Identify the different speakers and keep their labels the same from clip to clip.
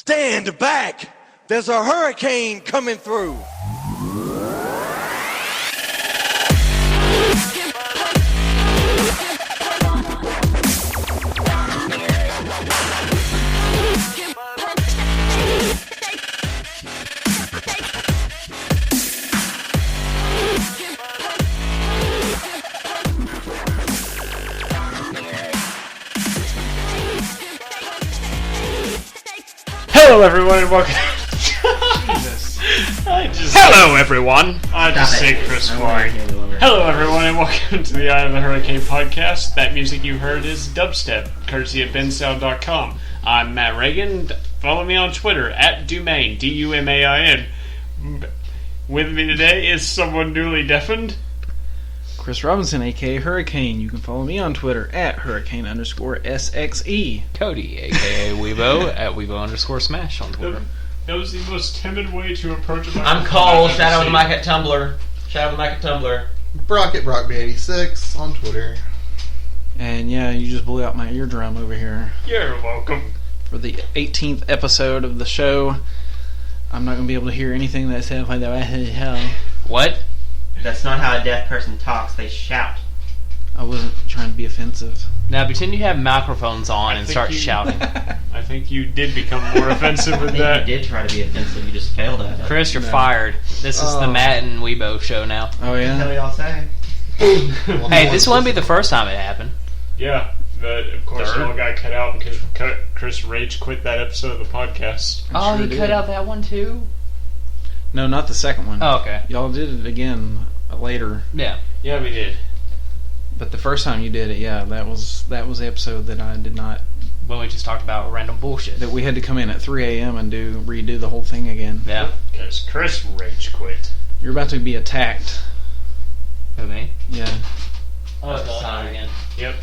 Speaker 1: Stand back! There's a hurricane coming through!
Speaker 2: Hello everyone and welcome.
Speaker 3: Jesus.
Speaker 2: Hello everyone. I just say Chris Flying. Hello everyone and welcome to the Eye of the Hurricane podcast. That music you heard is dubstep, courtesy of bensound.com. I'm Matt Reagan. Follow me on Twitter at Dumain, D-U-M-A-I-N. With me today is someone newly deafened.
Speaker 3: Chris Robinson, aka Hurricane. You can follow me on Twitter at Hurricane_SXE.
Speaker 4: Cody, aka Weebo, at Weebo_Smash on Twitter.
Speaker 2: That was the most timid way to approach a microphone.
Speaker 5: I'm Cole, Shadow of the Mic at Tumblr. Shadow of the Mic at Tumblr.
Speaker 6: Brock at Brockby86 on Twitter.
Speaker 3: And yeah, you just blew out my eardrum over here.
Speaker 2: You're welcome.
Speaker 3: For the 18th episode of the show, I'm not going to be able to hear anything that said like that.
Speaker 4: What?
Speaker 5: That's not how a deaf person talks, they shout.
Speaker 3: I wasn't trying to be offensive.
Speaker 4: Now pretend you have microphones on and start shouting.
Speaker 2: I think you did become more offensive with that.
Speaker 5: You did try to be offensive, you just failed at it.
Speaker 4: Chris, you're fired. This is the Matt and Weebo show now.
Speaker 3: Oh
Speaker 5: What the
Speaker 3: yeah?
Speaker 5: hell y'all say?
Speaker 4: Hey, this wouldn't be the first time it happened.
Speaker 2: Yeah, but of course it all got cut out because Chris rage quit that episode of the podcast.
Speaker 4: Oh,
Speaker 3: sure
Speaker 4: he
Speaker 3: did.
Speaker 4: cut out that one too?
Speaker 3: No, not the second one.
Speaker 4: Oh, okay.
Speaker 3: Y'all did it again later.
Speaker 4: Yeah.
Speaker 2: Yeah, we did.
Speaker 3: But the first time you did it, yeah, that was the episode that I did not...
Speaker 4: When we just talked about random bullshit.
Speaker 3: That we had to come in at 3 a.m. and redo the whole thing again.
Speaker 4: Yeah.
Speaker 2: Because Chris rage quit.
Speaker 3: You're about to be attacked.
Speaker 4: Who, me?
Speaker 3: Yeah.
Speaker 4: Oh,
Speaker 5: sorry.
Speaker 4: again.
Speaker 2: Yep.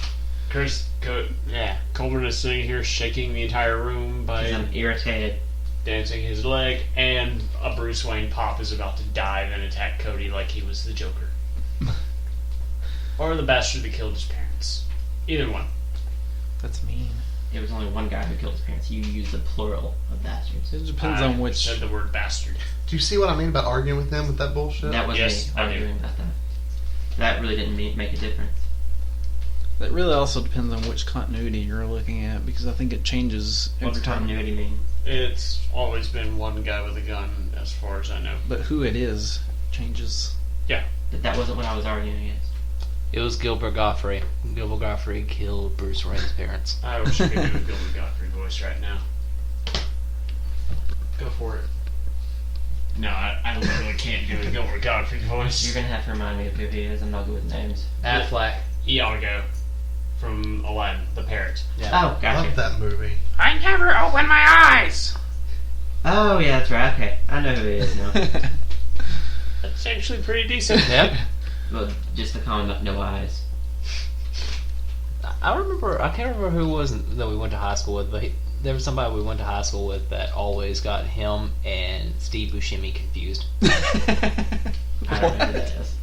Speaker 2: Coleman is sitting here shaking the entire room by
Speaker 5: Because I'm irritated.
Speaker 2: dancing his leg, and a Bruce Wayne pop is about to dive and attack Cody like he was the Joker. Or the bastard that killed his parents. Either one.
Speaker 3: That's mean.
Speaker 5: It was only one guy who killed his parents. You used the plural of bastards.
Speaker 3: It depends
Speaker 2: I
Speaker 3: on which...
Speaker 2: said the word bastard.
Speaker 6: Do you see what I mean about arguing with them with that bullshit?
Speaker 5: That was
Speaker 2: Yes,
Speaker 5: me
Speaker 2: I do.
Speaker 5: arguing about that. That really didn't make a difference.
Speaker 3: That really also depends on which continuity you're looking at, because I think it changes
Speaker 5: What's
Speaker 3: every time.
Speaker 5: continuity mean?
Speaker 2: It's always been one guy with a gun, as far as I know.
Speaker 3: But who it is changes.
Speaker 2: Yeah.
Speaker 5: That wasn't what I was arguing against.
Speaker 4: It was Gilbert Gottfried. Gilbert Gottfried killed Bruce Wayne's parents.
Speaker 2: I wish I could do a Gilbert Gottfried voice right now. Go for it. No, I literally can't do a Gilbert Gottfried voice.
Speaker 5: You're gonna have to remind me of who he is. I'm not good with names.
Speaker 4: Affleck.
Speaker 2: Iago from Aladdin, the parrot.
Speaker 4: Yeah.
Speaker 5: Oh,
Speaker 6: I
Speaker 5: gotcha.
Speaker 6: love that movie.
Speaker 4: I never open my eyes!
Speaker 5: Oh, yeah, that's right. Okay. I know who he is now.
Speaker 2: That's actually pretty decent.
Speaker 4: Yep.
Speaker 5: Well, just the comment, no eyes.
Speaker 4: I can't remember who it was that we went to high school with, but there was somebody we went to high school with that always got him and Steve Buscemi confused.
Speaker 5: I don't know who that is.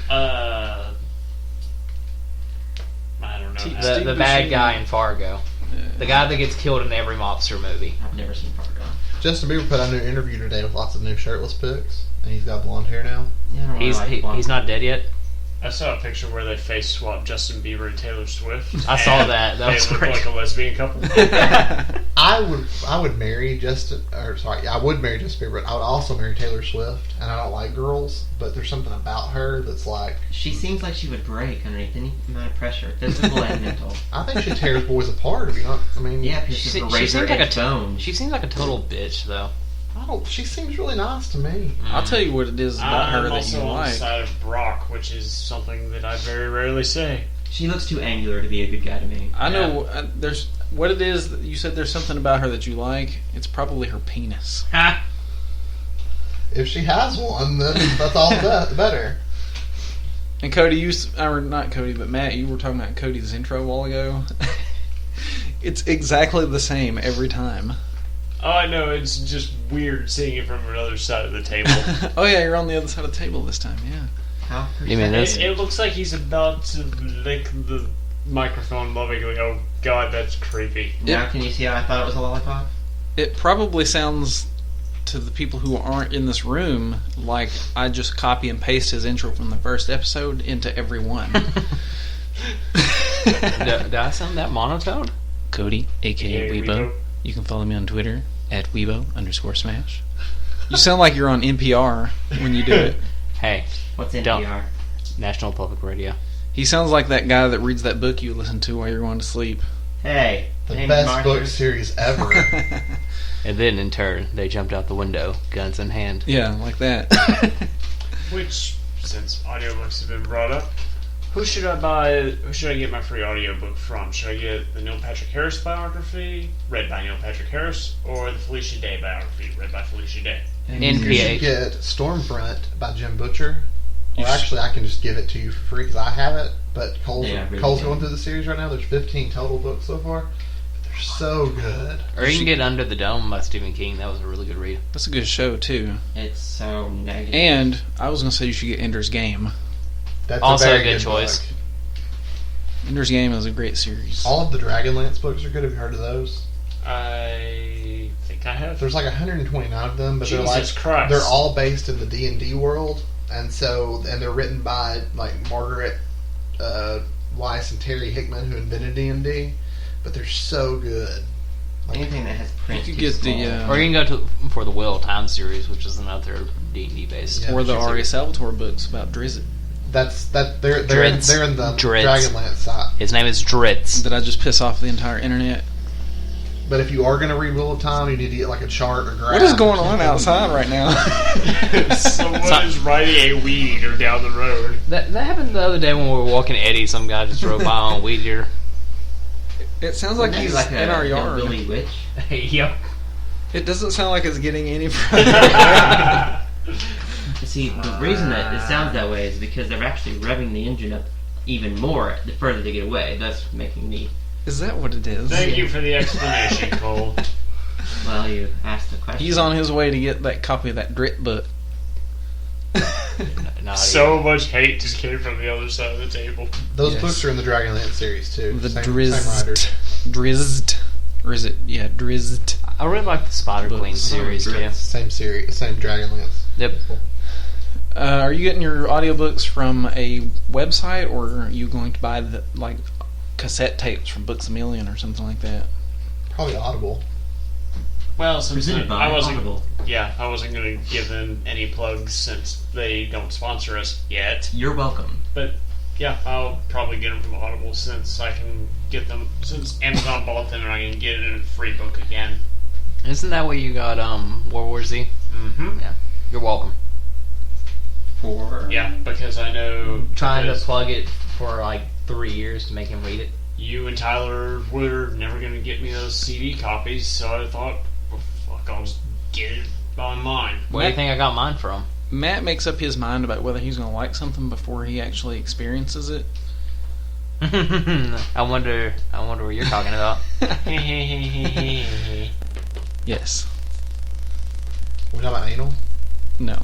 Speaker 2: I don't know.
Speaker 3: Steve
Speaker 4: The bad
Speaker 3: Buscemi.
Speaker 4: guy in Fargo. The guy that gets killed in every mobster movie.
Speaker 5: I've never seen Fargo.
Speaker 6: Justin Bieber put out a new interview today with lots of new shirtless pics, and he's got blonde hair now.
Speaker 5: Yeah, I don't really like blonde
Speaker 4: He's not dead yet.
Speaker 2: I saw a picture where they face swapped Justin Bieber and Taylor Swift.
Speaker 4: I saw that. That
Speaker 2: They
Speaker 4: was
Speaker 2: look
Speaker 4: great.
Speaker 2: like a lesbian couple.
Speaker 6: I would marry Justin Bieber, but I would also marry Taylor Swift, and I don't like girls, but there's something about her that's like...
Speaker 5: She seems like she would break underneath any amount of pressure, physical and mental.
Speaker 6: I think she tears boys apart, if you know, I mean...
Speaker 5: Yeah, because she's a razor edge bone.
Speaker 4: She seems like a total bitch, though.
Speaker 6: She seems really nice to me.
Speaker 3: I'll tell you what it is about her
Speaker 2: I'm
Speaker 3: that
Speaker 2: also
Speaker 3: you
Speaker 2: on the
Speaker 3: like.
Speaker 2: side of Brock, which is something that I very rarely say.
Speaker 5: She looks too angular to be a good guy to me.
Speaker 3: I know there's what it is that you said. There's something about her that you like. It's probably her penis.
Speaker 2: Ha!
Speaker 6: If she has one, then that's all the better.
Speaker 3: And Cody, or not Cody, but Matt, you were talking about Cody's intro a while ago. It's exactly the same every time.
Speaker 2: Oh, I know, it's just weird seeing it from another side of the table.
Speaker 3: Oh yeah, you're on the other side of the table this time. Yeah.
Speaker 5: How?
Speaker 4: You mean this?
Speaker 2: It looks like he's about to lick the microphone lovingly. Oh god, that's creepy.
Speaker 5: Now can you see how I thought it was a lollipop?
Speaker 3: It probably sounds to the people who aren't in this room like I just copy and paste his intro from the first episode into every one.
Speaker 4: Did I sound that monotone?
Speaker 3: Cody, aka
Speaker 2: Hey,
Speaker 3: Weebo.
Speaker 2: Weebo.
Speaker 3: You can follow me on Twitter at Weebo_Smash. You sound like you're on NPR when you do it.
Speaker 4: Hey,
Speaker 5: What's NPR?
Speaker 4: Don't. National Public Radio.
Speaker 3: He sounds like that guy that reads that book you listen to while you're going to sleep.
Speaker 5: Hey,
Speaker 6: The
Speaker 5: name's
Speaker 6: best
Speaker 5: Martha.
Speaker 6: book series ever.
Speaker 4: And then, in turn, they jumped out the window, guns in hand.
Speaker 3: Yeah, like that.
Speaker 2: Which, since audiobooks have been brought up, who should I buy? Who should I get my free audiobook from? Should I get the Neil Patrick Harris biography, read by Neil Patrick Harris, or the Felicia Day biography, read by Felicia Day?
Speaker 6: You should
Speaker 4: NPA.
Speaker 6: get Stormfront by Jim Butcher.
Speaker 3: You
Speaker 6: Or actually, I can just give it to you for free because I have it. But Cole's
Speaker 5: Yeah, really
Speaker 6: Cole's
Speaker 5: good.
Speaker 6: going through the series right now. There's 15 total books so far. But they're so good.
Speaker 4: Or you can get Under the Dome by Stephen King. That was a really good read.
Speaker 3: That's a good show, too.
Speaker 5: It's so negative.
Speaker 3: And I was going to say you should get Ender's Game.
Speaker 6: That's
Speaker 4: Also
Speaker 6: a very
Speaker 4: a good choice.
Speaker 6: book.
Speaker 3: Ender's Game is a great series.
Speaker 6: All of the Dragonlance books are good. Have you heard of those?
Speaker 2: I think I have.
Speaker 6: There's like 129 of them, but
Speaker 2: Jesus
Speaker 6: they're like
Speaker 2: Christ.
Speaker 6: they're all based in the D&D world, and they're written by like Margaret Weiss and Terry Hickman, who invented D&D. But they're so good.
Speaker 5: Anything that has print.
Speaker 3: You could
Speaker 5: too
Speaker 3: get the,
Speaker 5: small.
Speaker 4: Or you can go for the Wheel of Time series, which is another D&D based.
Speaker 6: Yeah.
Speaker 3: Or the
Speaker 6: she's
Speaker 3: Aria
Speaker 6: like-
Speaker 3: Salvatore books about Drizzt
Speaker 6: They're
Speaker 4: Dritz.
Speaker 6: they're in the
Speaker 4: Dritz.
Speaker 6: Dragonlance side.
Speaker 4: His name is Dritz.
Speaker 3: that I just piss off the entire internet.
Speaker 6: But if you are going to read Wheel of Time, you need to get like a chart or graph.
Speaker 3: What is
Speaker 6: or
Speaker 3: going on
Speaker 6: something.
Speaker 3: outside right now?
Speaker 2: Someone is riding a weed eater down the road.
Speaker 4: That happened the other day when we were walking Eddie. Some guy just drove by on a weed eater.
Speaker 3: It sounds like
Speaker 5: Maybe
Speaker 3: he's
Speaker 5: like
Speaker 3: in our yard.
Speaker 5: Billy Witch.
Speaker 4: Yep.
Speaker 3: It doesn't sound like it's getting any further.
Speaker 5: See, the reason that it sounds that way is because they're actually revving the engine up even more the further they get away, thus making me.
Speaker 3: Is that what it is?
Speaker 2: Thank you for the explanation, Cole.
Speaker 5: Well, you asked the question.
Speaker 3: He's on his way to get that copy of that Drit book.
Speaker 4: Not
Speaker 2: So much hate just came from the other side of the table.
Speaker 6: Those
Speaker 3: Yes.
Speaker 6: books are in the Dragonlance series too.
Speaker 3: The
Speaker 6: Same writers.
Speaker 3: Drizzt. Or is it? Yeah, Drizzt.
Speaker 4: I really like the Spider Queen
Speaker 3: Books.
Speaker 4: series too.
Speaker 6: Same series, same Dragonlance.
Speaker 4: Yep.
Speaker 3: Are you getting your audiobooks from a website, or are you going to buy the like cassette tapes from Books A Million or something like that?
Speaker 6: Probably Audible.
Speaker 2: Well, since
Speaker 5: Presented by
Speaker 2: I wasn't,
Speaker 5: Audible.
Speaker 2: I wasn't going to give them any plugs since they don't sponsor us yet.
Speaker 5: You're welcome.
Speaker 2: But yeah, I'll probably get them from Audible since I can get them since Amazon bought them and I can get it in a free book again.
Speaker 4: Isn't that what you got? World War Z.
Speaker 2: Mm-hmm.
Speaker 4: Yeah. You're welcome.
Speaker 5: For
Speaker 2: Yeah, because I know
Speaker 4: Trying to
Speaker 2: because
Speaker 4: plug it for like 3 years to make him read it.
Speaker 2: you and Tyler were never going to get me those CD copies, so I thought, well, fuck, I'll just get it online.
Speaker 4: Where do you think I got mine from?
Speaker 3: Matt makes up his mind about whether he's going to like something before he actually experiences it.
Speaker 4: I wonder what you're talking about.
Speaker 3: Yes.
Speaker 6: We talking about anal?
Speaker 3: No.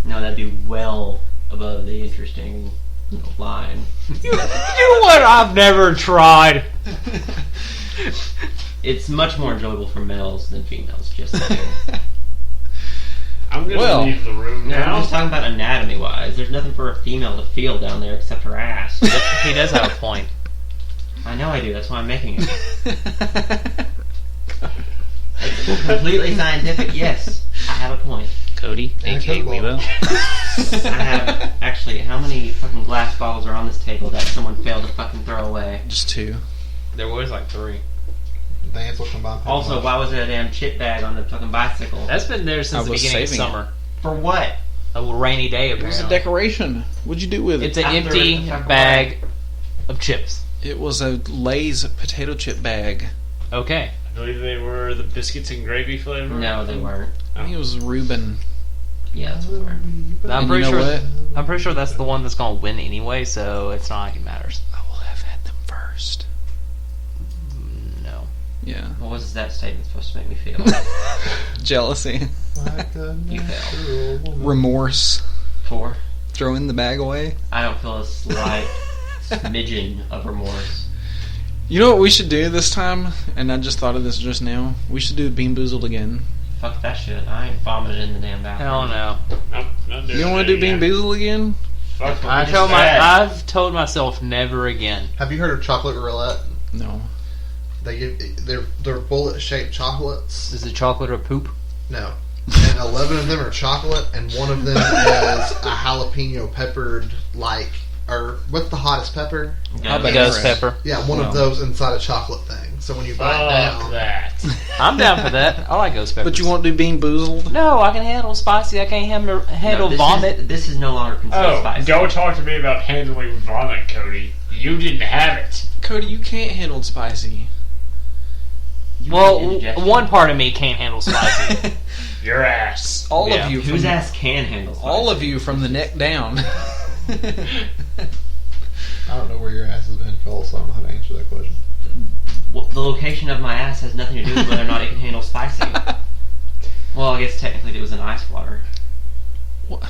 Speaker 5: no, that'd be well above the interesting line.
Speaker 4: You know what? I've never tried.
Speaker 5: It's much more enjoyable for males than females. Just saying.
Speaker 2: I'm going to
Speaker 3: Well,
Speaker 2: leave the room
Speaker 5: No, I'm
Speaker 2: now.
Speaker 5: just talking about anatomy-wise. There's nothing for a female to feel down there except her ass.
Speaker 4: He does have a point.
Speaker 5: I know I do. That's why I'm making it. It's completely scientific. Yes, I have a point.
Speaker 4: Cody,
Speaker 6: And
Speaker 4: aka
Speaker 6: football.
Speaker 4: Weebo.
Speaker 5: I have actually. How many fucking glass bottles are on this table that someone failed to fucking throw away?
Speaker 3: Just two.
Speaker 4: There was like 3.
Speaker 6: The ants will come by.
Speaker 5: Also, why was there a damn chip bag on the fucking bicycle?
Speaker 4: That's been there
Speaker 3: I
Speaker 4: since the
Speaker 3: was
Speaker 4: beginning of
Speaker 3: saving it.
Speaker 4: summer.
Speaker 5: For what?
Speaker 4: A rainy day,
Speaker 3: It was a
Speaker 4: apparently.
Speaker 3: decoration. What'd you do with
Speaker 4: It's
Speaker 3: it?
Speaker 4: an
Speaker 5: I threw it
Speaker 4: empty
Speaker 5: the fuck
Speaker 4: bag of chips.
Speaker 3: It was a Lay's potato chip bag.
Speaker 4: Okay.
Speaker 2: I believe they were the biscuits and gravy flavor.
Speaker 5: No, they weren't.
Speaker 3: I think it was Reuben.
Speaker 5: Yeah, that's what they were.
Speaker 4: I'm
Speaker 3: And
Speaker 4: pretty
Speaker 3: you know
Speaker 4: sure.
Speaker 3: what?
Speaker 4: I'm pretty sure that's the one that's gonna win anyway, so it's not like it matters.
Speaker 3: I will have had them first.
Speaker 4: No.
Speaker 3: Yeah.
Speaker 5: What was that statement supposed to make me feel?
Speaker 3: Jealousy.
Speaker 6: Like a
Speaker 5: You
Speaker 6: natural woman.
Speaker 3: Remorse.
Speaker 5: For?
Speaker 3: Throwing the bag away.
Speaker 5: I don't feel a slight smidgen of remorse.
Speaker 3: You know what we should do this time? And I just thought of this just now. We should do Bean Boozled again.
Speaker 5: Fuck that shit. I ain't vomited in the damn bathroom.
Speaker 4: Hell no.
Speaker 2: Nope, not doing
Speaker 3: You don't want
Speaker 2: that
Speaker 3: to do Bean
Speaker 2: again.
Speaker 3: Boozled again?
Speaker 2: Fuck what
Speaker 4: I
Speaker 2: we
Speaker 4: told
Speaker 2: just had.
Speaker 4: I've told myself never again.
Speaker 6: Have you heard of chocolate roulette?
Speaker 3: No.
Speaker 6: They give they're bullet shaped chocolates.
Speaker 4: Is it chocolate or poop?
Speaker 6: No. And 11 of them are chocolate, and one of them is a jalapeno peppered, like, or what's the hottest pepper?
Speaker 4: Ghost pepper.
Speaker 6: Yeah, one of those inside a chocolate thing. So when you bite
Speaker 2: Fuck
Speaker 6: down,
Speaker 2: that.
Speaker 4: I'm down for that. I like ghost peppers.
Speaker 3: But you won't do Bean Boozled?
Speaker 4: No, I can handle spicy. I can't handle vomit.
Speaker 5: This is no longer considered spicy.
Speaker 2: Don't talk to me about handling vomit, Cody. You didn't have it.
Speaker 3: Cody, you can't handle spicy.
Speaker 5: You
Speaker 4: Well,
Speaker 5: get indigestion.
Speaker 4: one part of me can't handle spicy.
Speaker 2: Your ass.
Speaker 3: All
Speaker 4: Yeah.
Speaker 3: of you.
Speaker 5: Whose
Speaker 3: from,
Speaker 5: ass can handle spicy?
Speaker 3: All of you from the neck down.
Speaker 6: I don't know where your ass has been, Cole, so I don't know how to answer that question.
Speaker 5: Well, the location of my ass has nothing to do with whether or not it can handle spicy. Well, I guess technically it was in ice water.
Speaker 6: What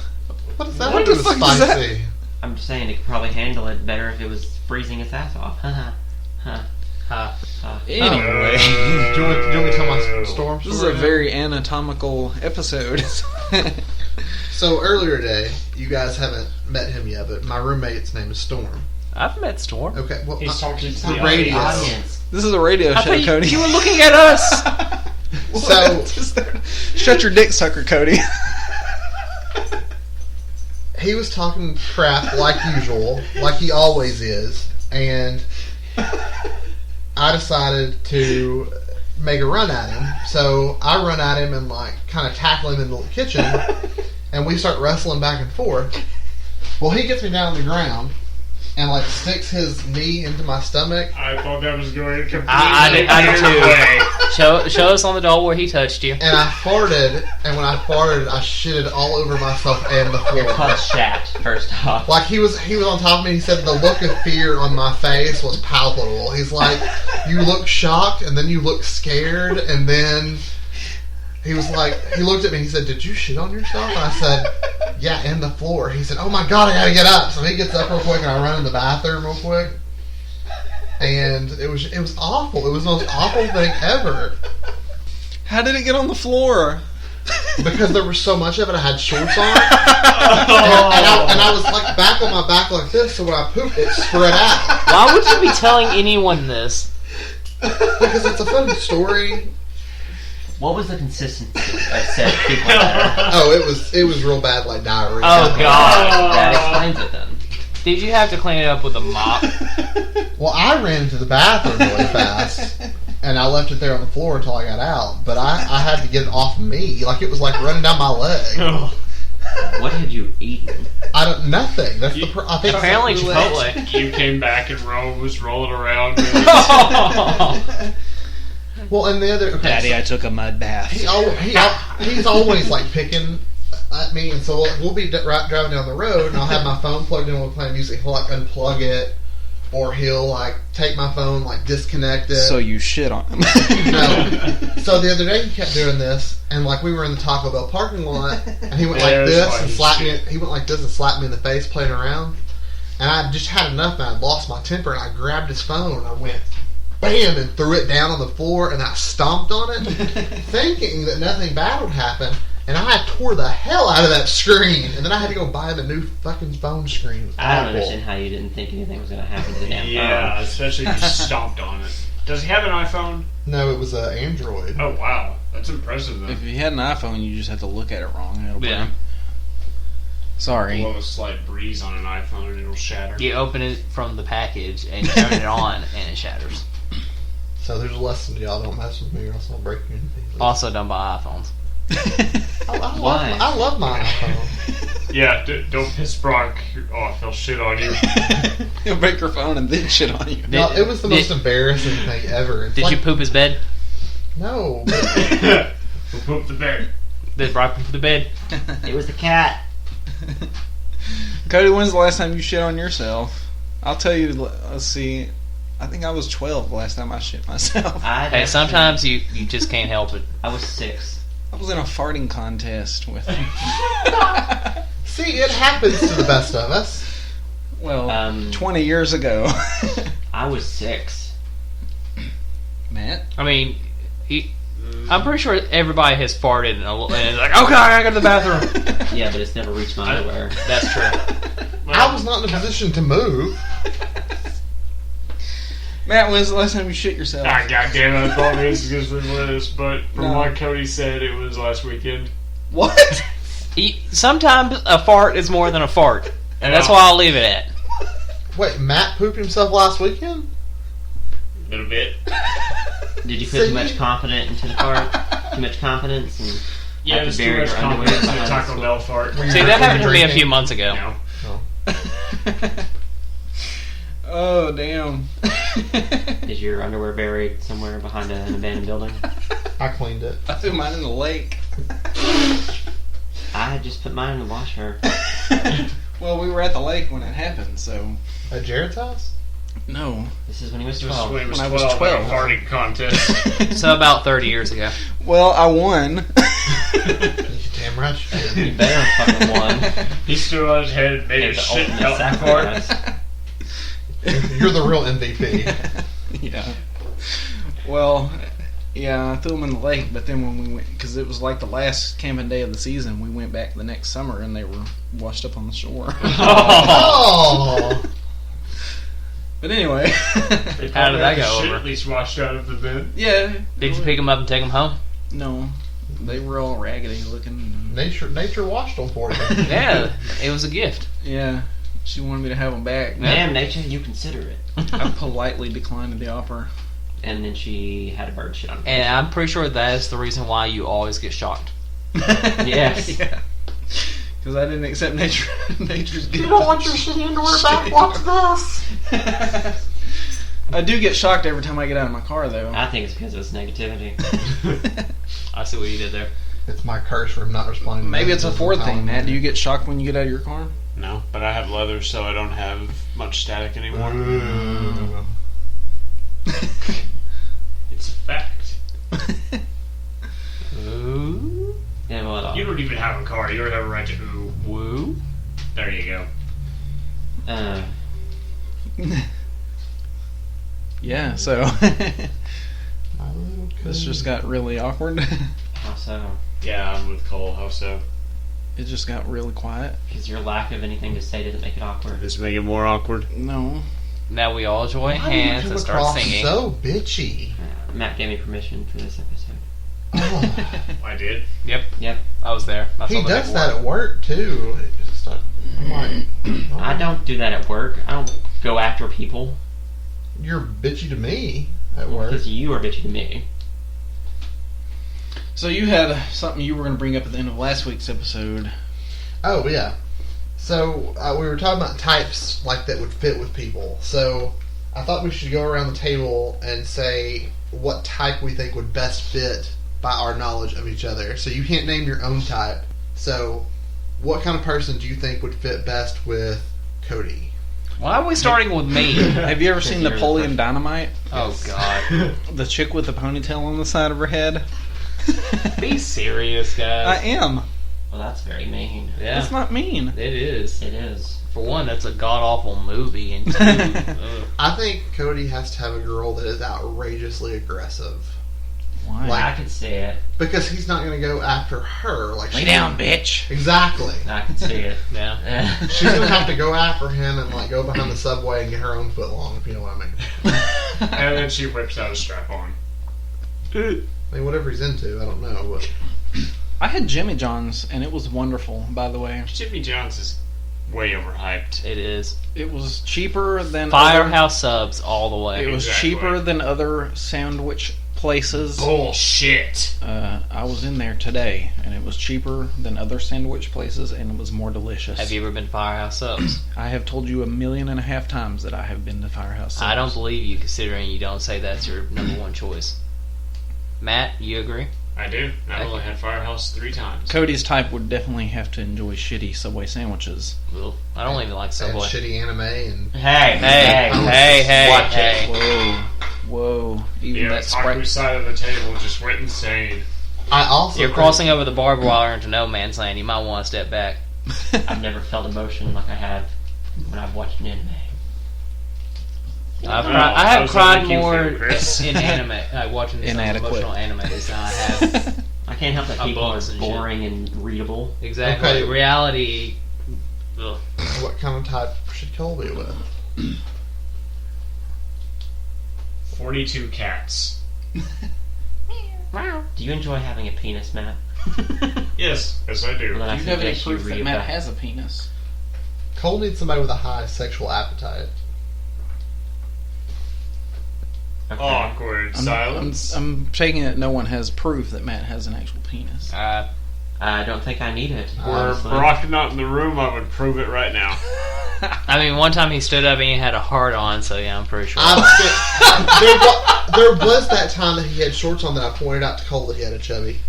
Speaker 6: does that
Speaker 3: What
Speaker 6: have to do
Speaker 3: the
Speaker 6: with
Speaker 3: fuck is that?
Speaker 6: spicy?
Speaker 5: I'm just saying it could probably handle it better if it was freezing its ass off.
Speaker 3: Anyway.
Speaker 6: Do you want me to tell my storm
Speaker 3: This is
Speaker 6: story?
Speaker 3: a very anatomical episode.
Speaker 6: So earlier today, you guys haven't met him yet, but my roommate's name is Storm.
Speaker 4: I've met Storm.
Speaker 6: Okay, well,
Speaker 2: He's talking to
Speaker 6: the
Speaker 2: the
Speaker 6: radio.
Speaker 5: Audience.
Speaker 3: This is a radio
Speaker 4: I
Speaker 3: show,
Speaker 4: thought
Speaker 3: Cody.
Speaker 4: you were looking at us.
Speaker 6: So
Speaker 3: Shut your dick sucker, Cody.
Speaker 6: he was talking crap like usual, like he always is, and I decided to make a run at him. So I run at him and like kind of tackle him in the kitchen, and we start wrestling back and forth. Well, he gets me down on the ground and like sticks his knee into my stomach.
Speaker 2: I thought that was going completely
Speaker 4: I did
Speaker 2: weird way.
Speaker 4: too. Show us on the doll where he touched you.
Speaker 6: And I farted, and when I farted, I shitted all over myself and the
Speaker 5: Your
Speaker 6: floor.
Speaker 5: clutch shaft, first off.
Speaker 6: Like he was on top of me. He said the look of fear on my face was palpable. He's like, you look shocked, and then you look scared, and then he was like, he looked at me. He said, "Did you shit on yourself?" And I said, "Yeah, in the floor." He said, "Oh my god, I gotta get up." So he gets up real quick, and I run in the bathroom real quick. And it was awful. It was the most awful thing ever.
Speaker 3: How did it get on the floor?
Speaker 6: Because there was so much of it, I had shorts on, and I was like back on my back like this, so when I pooped, it spread out.
Speaker 4: Why would you be telling anyone this?
Speaker 6: Because it's a funny story.
Speaker 5: What was the consistency of said fecal matter?
Speaker 6: Oh, it was real bad, like diarrhea.
Speaker 4: Oh god.
Speaker 5: That explains it then.
Speaker 4: Did you have to clean it up with a mop?
Speaker 6: Well, I ran into the bathroom really fast, and I left it there on the floor until I got out. But I had to get it off me, like it was like running down my leg.
Speaker 5: What had you eaten?
Speaker 6: Nothing. That's the. I think
Speaker 4: Apparently Chipotle.
Speaker 2: You came back and was rolling around.
Speaker 6: Well, and the other. Okay,
Speaker 3: Daddy, I took a mud bath.
Speaker 6: he's always like picking at me, and so we'll be driving down the road, and I'll have my phone plugged in while we're playing music. He'll like unplug it, or he'll like take my phone, like disconnect it.
Speaker 3: So you shit on him.
Speaker 6: No. So the other day he kept doing this, and like we were in the Taco Bell parking lot, and he went like
Speaker 2: There's
Speaker 6: this
Speaker 2: why
Speaker 6: and
Speaker 2: you
Speaker 6: slapped me.
Speaker 2: shit.
Speaker 6: He went like this and slapped me in the face, playing around, and I just had enough, and I lost my temper, and I grabbed his phone, and I went bam and threw it down on the floor, and I stomped on it, thinking that nothing bad would happen. And I tore the hell out of that screen, and then I had to go buy him a new fucking phone screen. It was
Speaker 5: I don't
Speaker 6: awful.
Speaker 5: understand how you didn't think anything was going to happen to the damn
Speaker 2: Yeah, especially if you stomped on it. Does he have an iPhone?
Speaker 6: No, it was an Android.
Speaker 2: Oh wow, that's impressive though.
Speaker 3: If you had an iPhone, you just have to look at it wrong. It'll
Speaker 4: Yeah.
Speaker 3: break. Sorry.
Speaker 2: Blow a slight breeze on an iPhone and it'll shatter.
Speaker 4: You open it from the package and turn it on and it shatters.
Speaker 6: So there's a lesson to y'all: don't mess with me, or else I'll break your pieces.
Speaker 4: Also done by iPhones.
Speaker 5: Why?
Speaker 6: I love my iPhone.
Speaker 2: Yeah, don't piss Brock off. He'll shit on you.
Speaker 3: He'll break your phone and then shit on you.
Speaker 6: No, it was the most embarrassing thing ever. It's
Speaker 4: Did
Speaker 6: like,
Speaker 4: you poop his bed?
Speaker 6: No.
Speaker 2: We'll poop the bed.
Speaker 4: Did Brock poop the bed?
Speaker 5: It was the cat.
Speaker 3: Cody, when's the last time you shit on yourself? I'll tell you. Let's see. I think I was 12 the last time I shit myself.
Speaker 4: Hey, sometimes you just can't help it.
Speaker 5: I was 6.
Speaker 3: I was in a farting contest with.
Speaker 6: See, it happens to the best of us.
Speaker 3: Well,
Speaker 5: Um,
Speaker 3: 20 years ago.
Speaker 5: I was 6.
Speaker 3: Matt.
Speaker 4: I mean, I'm pretty sure everybody has farted and it's like, okay, I gotta go to the bathroom.
Speaker 5: Yeah, but it's never reached my underwear.
Speaker 4: That's true.
Speaker 6: I was not in a position to move.
Speaker 3: Matt, when's the last time you shit yourself?
Speaker 2: Goddamn it, I thought this was with us, but from
Speaker 3: No.
Speaker 2: what Cody said, it was last weekend.
Speaker 3: What?
Speaker 4: Sometimes a fart is more than a fart. And that's why I'll leave it at.
Speaker 6: Wait, Matt pooped himself last weekend?
Speaker 2: A little bit.
Speaker 5: Did you put too much confidence into the fart? Too much confidence? And
Speaker 2: Yeah,
Speaker 5: have
Speaker 2: it was
Speaker 5: to
Speaker 2: too
Speaker 5: bury
Speaker 2: much
Speaker 5: your underwear
Speaker 2: confidence in
Speaker 5: behind
Speaker 2: a
Speaker 5: the
Speaker 2: Taco
Speaker 5: school?
Speaker 2: Bell fart.
Speaker 4: See, that happened to me a few months ago.
Speaker 2: No.
Speaker 3: Oh, damn.
Speaker 5: Is your underwear buried somewhere behind an abandoned building?
Speaker 6: I cleaned it.
Speaker 3: I threw mine in the lake.
Speaker 5: I had just put mine in the washer.
Speaker 3: Well, we were at the lake when it happened, so...
Speaker 6: At Jared's house?
Speaker 3: No.
Speaker 5: This is when he was
Speaker 2: This was
Speaker 5: 12.
Speaker 2: when he was
Speaker 3: When I was
Speaker 2: 12.
Speaker 3: 12.
Speaker 2: at a farting contest.
Speaker 4: So about 30 years ago.
Speaker 3: Well, I won.
Speaker 6: You damn right you did.
Speaker 5: You better fucking won.
Speaker 2: He stood on his head and made
Speaker 5: Had
Speaker 2: a
Speaker 5: the
Speaker 2: shit
Speaker 5: ultimate
Speaker 2: out in the fart.
Speaker 5: sacrifice.
Speaker 6: You're the real MVP.
Speaker 3: Yeah. Well, yeah, I threw them in the lake, but then when we went, because it was like the last camping day of the season, we went back the next summer and they were washed up on the shore.
Speaker 6: Oh!
Speaker 3: But anyway.
Speaker 4: How did that go
Speaker 2: Shit
Speaker 4: over?
Speaker 2: at least washed out of the bin.
Speaker 3: Yeah.
Speaker 4: Did you pick them up and take them home?
Speaker 3: No. They were all raggedy looking.
Speaker 6: Nature washed them for you.
Speaker 4: Yeah, it was a gift.
Speaker 3: Yeah. She wanted me to have them back.
Speaker 5: Damn, nature, you consider it.
Speaker 3: I politely declined the offer.
Speaker 5: And then she had a bird shit on her.
Speaker 4: And I'm pretty sure that is the reason why you always get shocked.
Speaker 5: Yes.
Speaker 3: Yeah. Because I didn't accept nature's gift.
Speaker 6: You don't want your shitty underwear back? Watch this!
Speaker 3: I do get shocked every time I get out of my car, though.
Speaker 5: I think it's because of its negativity.
Speaker 4: I see what you did there.
Speaker 6: It's my curse for him not responding to
Speaker 3: Maybe it's a
Speaker 6: messages
Speaker 3: Ford
Speaker 6: and
Speaker 3: thing,
Speaker 6: calling
Speaker 3: Matt.
Speaker 6: me.
Speaker 3: Do you get shocked when you get out of your car?
Speaker 2: No, but I have leather, so I don't have much static anymore.
Speaker 6: Ooh.
Speaker 2: It's a fact.
Speaker 4: Ooh.
Speaker 5: Yeah, well,
Speaker 2: You don't even have a car. You don't have a right to ooh.
Speaker 4: Woo.
Speaker 2: There you go.
Speaker 3: Yeah, so
Speaker 6: My little
Speaker 3: this just got really awkward.
Speaker 5: how so?
Speaker 2: Yeah, I'm with Cole. How so?
Speaker 3: It just got really quiet.
Speaker 5: Because your lack of anything to say doesn't make it awkward.
Speaker 2: Just make it more awkward.
Speaker 3: No.
Speaker 4: Now we all join
Speaker 6: Why do you
Speaker 4: hands
Speaker 6: come
Speaker 4: and start
Speaker 6: across
Speaker 4: singing.
Speaker 6: so bitchy?
Speaker 5: Matt gave me permission for this episode.
Speaker 6: Oh.
Speaker 2: I did.
Speaker 4: Yep,
Speaker 5: Yep.
Speaker 4: I was there. I
Speaker 6: He
Speaker 4: saw the
Speaker 6: does
Speaker 4: paperwork.
Speaker 6: that at work too. It's just like, I'm like, oh,
Speaker 5: I don't do that at work. I don't go after people.
Speaker 6: You're bitchy to me at work.
Speaker 5: Because you are bitchy to me.
Speaker 3: So you had something you were going to bring up at the end of last week's episode.
Speaker 6: Oh yeah. So we were talking about types like that would fit with people. So I thought we should go around the table and say what type we think would best fit by our knowledge of each other. So you can't name your own type. So what kind of person do you think would fit best with Cody?
Speaker 4: Why are we starting with me?
Speaker 3: Have you ever seen
Speaker 5: you're the
Speaker 3: Napoleon
Speaker 5: first.
Speaker 3: Dynamite?
Speaker 4: Oh, God.
Speaker 3: The chick with the ponytail on the side of her head?
Speaker 4: Be serious,
Speaker 3: I
Speaker 4: guys.
Speaker 3: am.
Speaker 5: Well, that's very mean.
Speaker 4: Yeah,
Speaker 3: That's not mean.
Speaker 4: it is.
Speaker 5: It is.
Speaker 4: For one, that's a god-awful movie, and two, ugh.
Speaker 6: I think Cody has to have a girl that is outrageously aggressive.
Speaker 3: Why?
Speaker 6: Like-
Speaker 5: I could see it.
Speaker 6: Because he's not going to go after her. Like
Speaker 3: Lay
Speaker 6: she-
Speaker 3: down, bitch.
Speaker 6: Exactly.
Speaker 5: I could see it.
Speaker 4: Yeah.
Speaker 6: She's going to have to go after him and like go behind the subway and get her own foot long, if you know what I mean.
Speaker 2: And then she whips out a strap on.
Speaker 6: I mean, whatever he's into, I don't know. But
Speaker 3: I had Jimmy John's, and it was wonderful, by the way.
Speaker 2: Jimmy John's is way overhyped.
Speaker 4: It is.
Speaker 3: It was cheaper than
Speaker 4: Firehouse subs all the way.
Speaker 3: It was
Speaker 2: Exactly.
Speaker 3: cheaper than other sandwich places.
Speaker 2: Bullshit.
Speaker 3: I was in there today, and it was cheaper than other sandwich places, and it was more delicious.
Speaker 4: Have you ever been to Firehouse subs?
Speaker 3: I have told you 1.5 million times that I have been to Firehouse Subs.
Speaker 4: I don't believe you, considering you don't say that's your number one choice. Matt, you agree?
Speaker 2: I do. I've only had Firehouse 3 times.
Speaker 3: Cody's type would definitely have to enjoy shitty Subway sandwiches.
Speaker 4: Well, I don't even like
Speaker 6: and
Speaker 4: Subway.
Speaker 6: shitty anime and
Speaker 5: Hey,
Speaker 4: Hey,
Speaker 5: Watch
Speaker 4: hey.
Speaker 3: Whoa. Even
Speaker 2: Yeah,
Speaker 3: that
Speaker 2: the taco
Speaker 3: Sprite.
Speaker 2: side of the table just went insane.
Speaker 6: I also
Speaker 4: You're
Speaker 6: think-
Speaker 4: crossing over the barbed wire into no man's land. You might want to step back.
Speaker 5: I've never felt emotion like I have when I've watched an anime.
Speaker 4: I have
Speaker 2: How's that
Speaker 4: cried
Speaker 2: make you
Speaker 4: more
Speaker 2: feel, Chris?
Speaker 4: in anime, like watching some
Speaker 3: Inadequate.
Speaker 4: emotional animes than I have.
Speaker 5: I can't help that people are
Speaker 4: books and shit.
Speaker 5: boring and readable.
Speaker 4: Exactly.
Speaker 6: Okay.
Speaker 4: Reality. Ugh.
Speaker 6: What kind of type should Cole be with?
Speaker 2: 42 cats.
Speaker 5: Do you enjoy having a penis, Matt?
Speaker 2: Yes, I do.
Speaker 5: Well, then I
Speaker 3: Do you have any
Speaker 5: suggest
Speaker 3: proof that
Speaker 5: read
Speaker 3: Matt
Speaker 5: about-
Speaker 3: has a penis?
Speaker 6: Cole needs somebody with a high sexual appetite.
Speaker 5: Okay.
Speaker 2: Awkward silence.
Speaker 3: I'm taking it no one has proof that Matt has an actual penis.
Speaker 5: I don't think I need it.
Speaker 2: Were
Speaker 5: honestly.
Speaker 2: Brock not in the room, I would prove it right now.
Speaker 4: I mean, one time he stood up and he had a heart on, so yeah, I'm pretty sure.
Speaker 6: There was that time that he had shorts on that I pointed out to Cole that he had a chubby.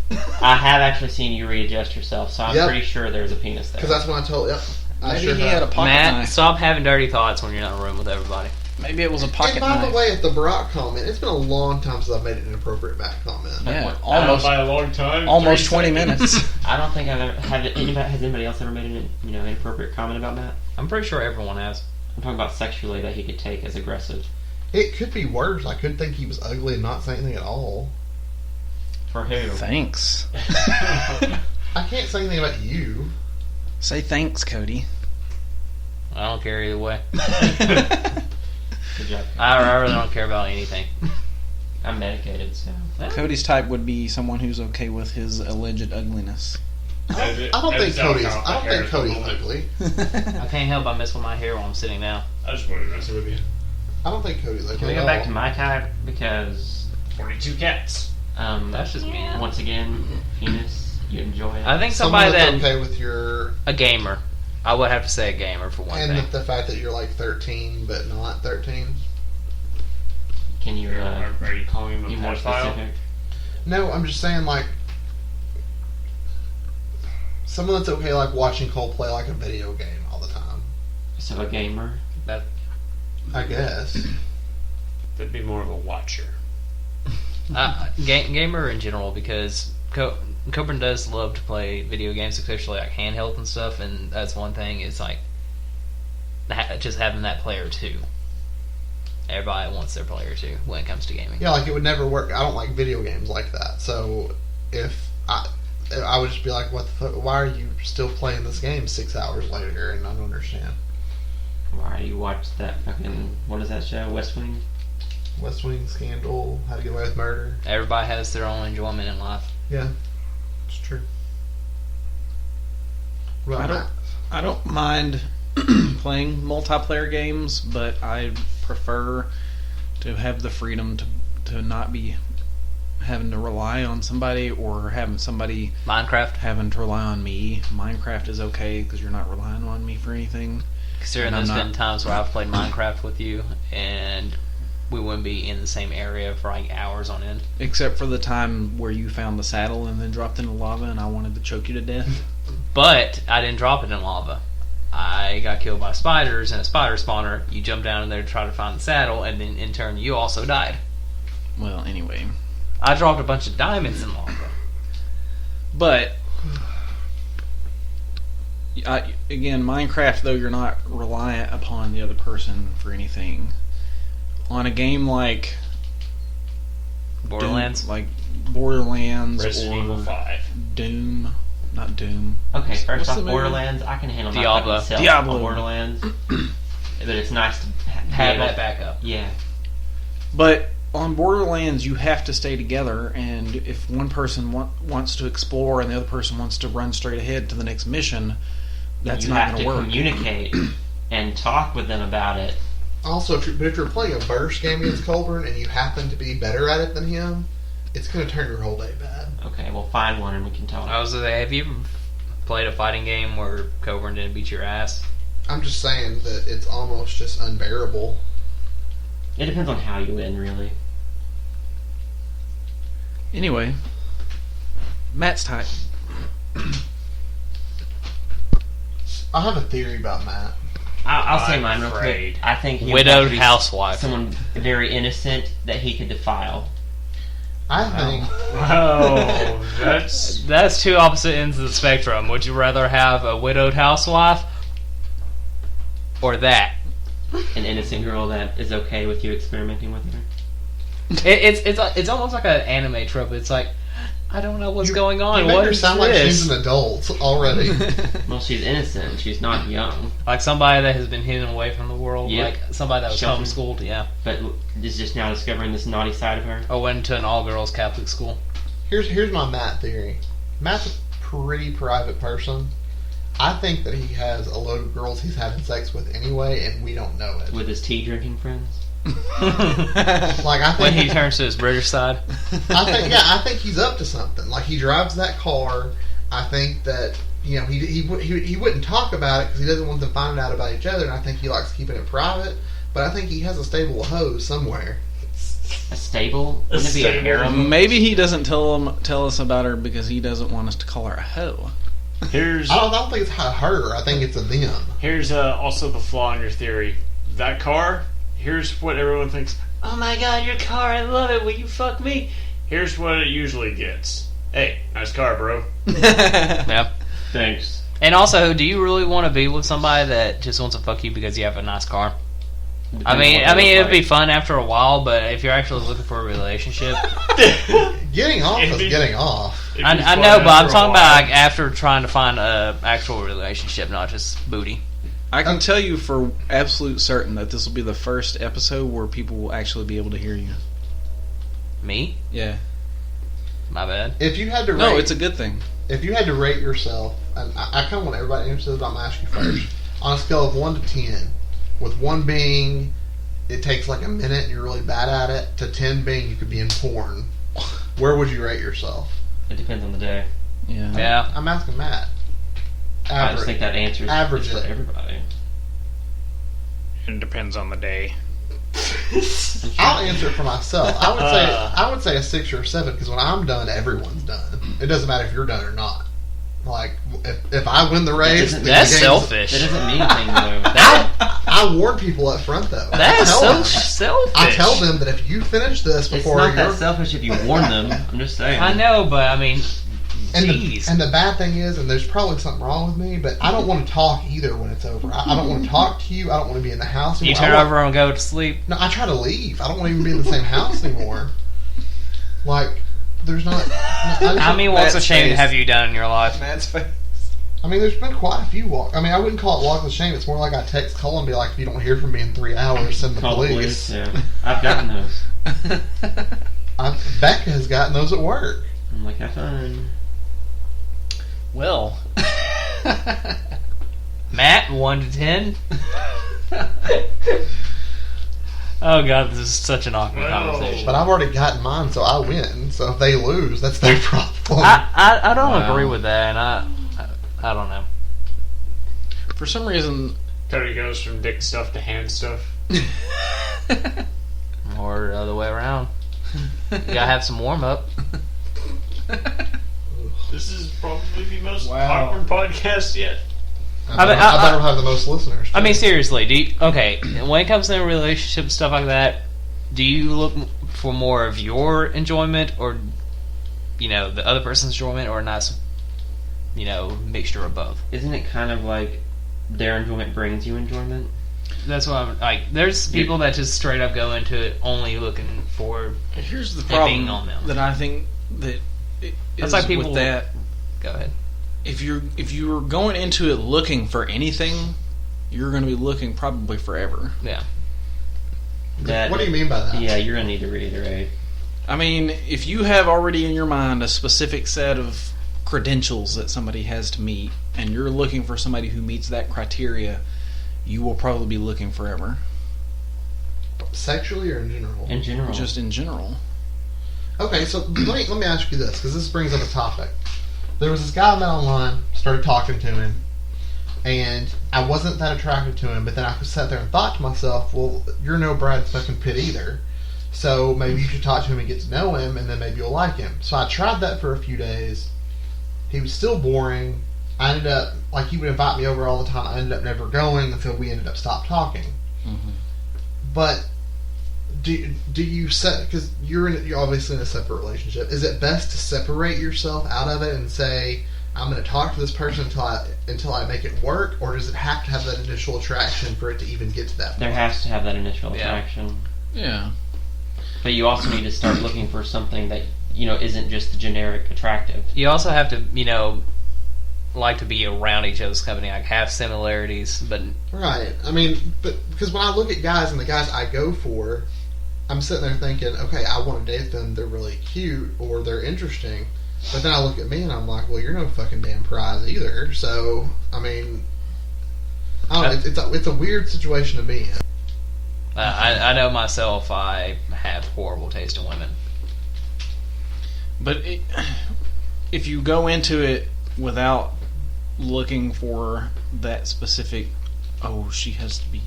Speaker 5: I have actually seen you readjust yourself, so I'm
Speaker 6: Yep.
Speaker 5: pretty sure there's a penis there.
Speaker 6: Because that's when I told. Yep. I
Speaker 3: Maybe
Speaker 6: sure
Speaker 3: he
Speaker 6: have.
Speaker 3: had a pocket
Speaker 4: Matt,
Speaker 3: knife.
Speaker 4: stop having dirty thoughts when you're not in a room with everybody.
Speaker 3: Maybe it was a
Speaker 6: And
Speaker 3: pocket
Speaker 6: by
Speaker 3: knife.
Speaker 6: the way, at the Barack comment, it's been a long time since I've made an inappropriate back comment.
Speaker 3: Yeah,
Speaker 2: Almost by a long time.
Speaker 3: almost
Speaker 2: 30
Speaker 3: 20
Speaker 2: seconds.
Speaker 3: minutes.
Speaker 5: I don't think I've ever has anybody else ever made an inappropriate comment about Matt?
Speaker 4: I'm pretty sure everyone has.
Speaker 5: I'm talking about sexually that he could take as aggressive.
Speaker 6: It could be worse. I could think he was ugly and not say anything at all.
Speaker 5: For who?
Speaker 3: Thanks.
Speaker 6: I can't say anything about you.
Speaker 3: Say thanks, Cody.
Speaker 4: I don't care either way.
Speaker 5: Good job.
Speaker 4: I really don't care about anything.
Speaker 5: I'm medicated, so.
Speaker 3: Cody's type would be someone who's okay with his alleged ugliness.
Speaker 6: I don't think Cody's ugly.
Speaker 4: I can't help but mess with my hair while I'm sitting down.
Speaker 2: I just wanted to mess with you.
Speaker 6: I don't think Cody's ugly.
Speaker 5: Can we
Speaker 6: at
Speaker 5: go back
Speaker 6: all.
Speaker 5: to my type? Because,
Speaker 2: 42 cats.
Speaker 4: That's just mean.
Speaker 5: once again, penis, you enjoy it.
Speaker 4: I think
Speaker 6: Someone
Speaker 4: somebody
Speaker 6: that's
Speaker 4: that
Speaker 6: okay with your
Speaker 4: a gamer. I would have to say a gamer for one
Speaker 6: and
Speaker 4: thing.
Speaker 6: the fact that you're like 13 but not 13.
Speaker 5: Can you,
Speaker 2: Are you calling him a
Speaker 5: be more
Speaker 2: pedophile?
Speaker 5: specific?
Speaker 6: No, I'm just saying like someone that's okay like watching Cole play like a video game all the time.
Speaker 5: So a gamer?
Speaker 6: I guess.
Speaker 2: That'd be more of a watcher.
Speaker 4: Gamer in general, because Coburn does love to play video games, especially like handheld and stuff, and that's one thing is like just having that player too. Everybody wants their player too when it comes to gaming.
Speaker 6: Yeah, like it would never work. I don't like video games like that. So if I would just be like, what the fuck? Why are you still playing this game 6 hours later? And I don't understand.
Speaker 5: Why you watch that fucking, what is that show, West Wing?
Speaker 6: West Wing Scandal, How to Get Away with Murder.
Speaker 4: Everybody has their own enjoyment in life.
Speaker 6: Yeah, it's true. Well,
Speaker 3: I don't- I don't mind playing multiplayer games, but I prefer to have the freedom to not be having to rely on somebody or having somebody
Speaker 4: Minecraft,
Speaker 3: having to rely on me. Minecraft is okay because you're not relying on me for anything.
Speaker 4: considering
Speaker 3: And
Speaker 4: there's
Speaker 3: I'm
Speaker 4: been times where I've played Minecraft with you and we wouldn't be in the same area for like hours on end.
Speaker 3: Except for the time where you found the saddle and then dropped into lava and I wanted to choke you to death.
Speaker 4: But I didn't drop it in lava. I got killed by spiders and a spider spawner. You jumped down in there to try to find the saddle, and then in turn you also died.
Speaker 3: Well, anyway.
Speaker 4: I dropped a bunch of diamonds in lava.
Speaker 3: But again, Minecraft, though, you're not reliant upon the other person for anything. On a game like
Speaker 4: Borderlands?
Speaker 3: Doom, like Borderlands
Speaker 2: Resident Evil
Speaker 3: or
Speaker 2: 5.
Speaker 3: Doom, not Doom.
Speaker 5: Okay,
Speaker 3: What's
Speaker 5: first off,
Speaker 3: the movie?
Speaker 5: Borderlands, I can handle
Speaker 4: Diablo.
Speaker 5: my fucking self
Speaker 3: Diablo.
Speaker 5: on Borderlands. But it's nice to
Speaker 4: Have
Speaker 5: able-
Speaker 4: that backup.
Speaker 5: Yeah.
Speaker 3: But on Borderlands, you have to stay together, and if one person wants to explore and the other person wants to run straight ahead to the next mission, that's
Speaker 5: you
Speaker 3: not
Speaker 5: have
Speaker 3: going
Speaker 5: to
Speaker 3: to work.
Speaker 5: communicate and talk with them about it.
Speaker 6: Also, if you're playing a burst game against Colburn and you happen to be better at it than him, it's going to turn your whole day bad.
Speaker 5: Okay, we'll find one and we can talk.
Speaker 4: I was gonna say, have you ever played a fighting game where Coburn didn't beat your ass?
Speaker 6: I'm just saying that it's almost just unbearable.
Speaker 5: It depends on how you win, really.
Speaker 3: Anyway, Matt's type.
Speaker 6: I have a theory about Matt.
Speaker 5: I'll say
Speaker 2: I'm
Speaker 5: mine real
Speaker 2: afraid.
Speaker 5: quick. I think he would have
Speaker 4: Widowed
Speaker 5: to be
Speaker 4: housewife.
Speaker 5: someone very innocent that he could defile.
Speaker 6: I think
Speaker 2: Oh, that's...
Speaker 4: That's two opposite ends of the spectrum. Would you rather have a widowed housewife or that?
Speaker 5: an innocent girl that is okay with you experimenting with her?
Speaker 4: It's almost like an anime trope. It's like, I don't know what's going on.
Speaker 6: You make
Speaker 4: What
Speaker 6: her
Speaker 4: is
Speaker 6: sound
Speaker 4: this?
Speaker 6: like she's an adult already.
Speaker 5: Well, she's innocent. She's not young.
Speaker 4: Like somebody that has been hidden away from the world.
Speaker 5: Yep.
Speaker 4: Like somebody that was
Speaker 5: Sheltered.
Speaker 4: homeschooled. Yeah.
Speaker 5: But is just now discovering this naughty side of her.
Speaker 4: Or went to an all-girls Catholic school.
Speaker 6: Here's my Matt theory. Matt's a pretty private person. I think that he has a load of girls he's having sex with anyway, and we don't know it.
Speaker 5: With his tea drinking friends.
Speaker 6: Like I
Speaker 4: When
Speaker 6: think
Speaker 4: he turns to his British side.
Speaker 6: I think he's up to something. Like he drives that car. I think that he wouldn't talk about it because he doesn't want them finding out about each other, and I think he likes keeping it private. But I think he has a stable of hoes somewhere.
Speaker 5: A stable? Wouldn't it be a
Speaker 2: stable.
Speaker 5: harem?
Speaker 3: Maybe he doesn't tell us about her because he doesn't want us to call her a hoe.
Speaker 2: Here's
Speaker 6: I don't think it's her. I think it's a them.
Speaker 2: here's also the flaw in your theory. That car. Here's what everyone thinks. Oh my god, your car! I love it. Will you fuck me? Here's what it usually gets. Hey, nice car, bro.
Speaker 4: Yeah.
Speaker 5: Thanks.
Speaker 4: And also, do you really want to be with somebody that just wants to fuck you because you have a nice car? I mean, it'd be fun after a while, but if you're actually looking for a relationship,
Speaker 6: Getting off
Speaker 2: It'd
Speaker 6: is
Speaker 2: be-
Speaker 6: getting off.
Speaker 2: It'd be
Speaker 4: I
Speaker 2: fun
Speaker 4: know, but I'm
Speaker 2: after a
Speaker 4: talking
Speaker 2: while.
Speaker 4: about like after trying to find a actual relationship, not just booty.
Speaker 3: I can tell you for absolute certain that this will be the first episode where people will actually be able to hear you.
Speaker 4: Me?
Speaker 3: Yeah.
Speaker 4: My bad.
Speaker 6: If you had to rate,
Speaker 3: No, it's a good thing.
Speaker 6: if you had to rate yourself, and I kind of want everybody to answer this, but I'm gonna ask you first. On a scale of 1 to 10, with 1 being it takes like a minute and you're really bad at it, to 10 being you could be in porn, where would you rate yourself?
Speaker 5: It depends on the day.
Speaker 3: Yeah.
Speaker 4: Yeah.
Speaker 6: I'm asking Matt.
Speaker 5: I just think that answer is
Speaker 6: Average
Speaker 5: for
Speaker 6: it.
Speaker 5: everybody.
Speaker 2: It depends on the day.
Speaker 6: I'll answer it for myself. I would say a 6 or a 7 because when I'm done, everyone's done. It doesn't matter if you're done or not. Like if I win the race,
Speaker 5: doesn't-
Speaker 6: the
Speaker 4: That's
Speaker 6: game's-
Speaker 4: selfish.
Speaker 5: That doesn't mean anything though.
Speaker 6: I warn people up front though.
Speaker 4: That is
Speaker 6: I tell
Speaker 4: so
Speaker 6: them-
Speaker 4: selfish.
Speaker 6: I tell them that if you finish this
Speaker 5: It's
Speaker 6: before
Speaker 5: not
Speaker 6: you're
Speaker 5: that selfish if you warn them. I'm just saying.
Speaker 4: I know, but I mean,
Speaker 6: and
Speaker 4: jeez.
Speaker 6: the bad thing is, and there's probably something wrong with me, but I don't want to talk either when it's over. I don't want to talk to you. I don't want to be in the house
Speaker 4: You
Speaker 6: anymore.
Speaker 4: turn
Speaker 6: I want-
Speaker 4: over and go to sleep.
Speaker 6: No, I try to leave. I don't want to even be in the same house anymore. Like, there's not.
Speaker 4: I mean, what's a
Speaker 3: Matt's
Speaker 4: shame to
Speaker 3: face.
Speaker 4: have you done in your life?
Speaker 3: Matt's face.
Speaker 6: I mean, there's been quite a few walk. I mean, I wouldn't call it walk of shame. It's more like I text Cole and be like, if you don't hear from me in 3 hours, send the
Speaker 5: Call the
Speaker 6: police.
Speaker 5: police. Yeah, I've gotten those.
Speaker 6: Becca has gotten those at work.
Speaker 5: I'm like, have fun.
Speaker 4: Well, Matt, 1 to 10. Oh god, this is such an awkward
Speaker 2: Well.
Speaker 4: conversation.
Speaker 6: But I've already gotten mine, so I win. So if they lose, that's their problem.
Speaker 4: I don't
Speaker 3: Wow.
Speaker 4: agree with that, and I don't know.
Speaker 3: For some reason,
Speaker 2: Cody goes from dick stuff to hand stuff.
Speaker 4: Or the other way around. You gotta have some warm up.
Speaker 2: This is probably the most
Speaker 3: Wow.
Speaker 2: awkward podcast yet.
Speaker 6: I better have the most listeners.
Speaker 4: I mean, seriously, okay, when it comes to a relationship and stuff like that, do you look for more of your enjoyment or, the other person's enjoyment, or a nice, mixture of both?
Speaker 5: Isn't it kind of like their enjoyment brings you enjoyment?
Speaker 4: That's what I'm like. There's people that just straight up go into it only looking for.
Speaker 3: here's the
Speaker 4: It
Speaker 3: problem
Speaker 4: being on them.
Speaker 3: that I think that it
Speaker 4: That's
Speaker 3: is
Speaker 4: like people-
Speaker 3: with that.
Speaker 4: Go ahead.
Speaker 3: If you're going into it looking for anything, you're going to be looking probably forever.
Speaker 4: Yeah.
Speaker 6: What do you mean by that?
Speaker 5: Yeah, you're gonna need to reiterate.
Speaker 3: I mean, if you have already in your mind a specific set of credentials that somebody has to meet, and you're looking for somebody who meets that criteria, you will probably be looking forever.
Speaker 6: Sexually or in general?
Speaker 5: In general,
Speaker 3: Just in general.
Speaker 6: Okay, so let me ask you this, because this brings up a topic. There was this guy I met online, started talking to him, and I wasn't that attracted to him, but then I sat there and thought to myself, well, you're no Brad fucking Pitt either, so maybe you should talk to him and get to know him, and then maybe you'll like him. So I tried that for a few days. He was still boring. I ended up, he would invite me over all the time. I ended up never going until we ended up stopped talking.
Speaker 3: Mm-hmm.
Speaker 6: But do you set, because you're obviously in a separate relationship, is it best to separate yourself out of it and say, I'm going to talk to this person until I make it work, or does it have to have that initial attraction for it to even get to that point?
Speaker 5: There has to have that initial attraction.
Speaker 3: Yeah.
Speaker 5: But you also need to start looking for something that, isn't just the generic attractive.
Speaker 4: You also have to, like to be around each other's company, like have similarities, but
Speaker 6: Right. I mean, but because when I look at guys and the guys I go for, I'm sitting there thinking, okay, I want to date them. They're really cute or they're interesting. But then I look at me and I'm like, well, you're no fucking damn prize either. So, I mean, I don't know, it's a weird situation to be in.
Speaker 4: I know myself, I have horrible taste in women.
Speaker 3: But if you go into it without looking for that specific, she has to be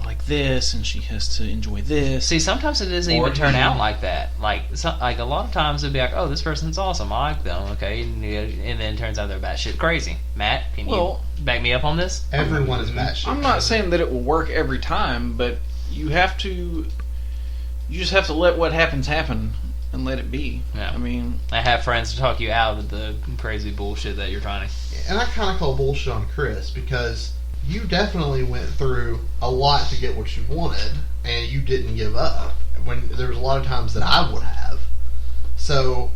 Speaker 3: like this and she has to enjoy this.
Speaker 4: See, sometimes it doesn't even turn out like that. Like a lot of times it'd be like, oh, this person's awesome, I like them, okay, and then it turns out they're batshit crazy. Matt, can you back me up on this?
Speaker 6: Everyone is batshit.
Speaker 3: I'm not saying that it will work every time, but you just have to let what happens happen and let it be.
Speaker 4: Yeah.
Speaker 3: I mean,
Speaker 4: I have friends to talk you out of the crazy bullshit that you're trying to.
Speaker 6: And I kind of call bullshit on Chris because you definitely went through a lot to get what you wanted, and you didn't give up. When there was a lot of times that I would have. So,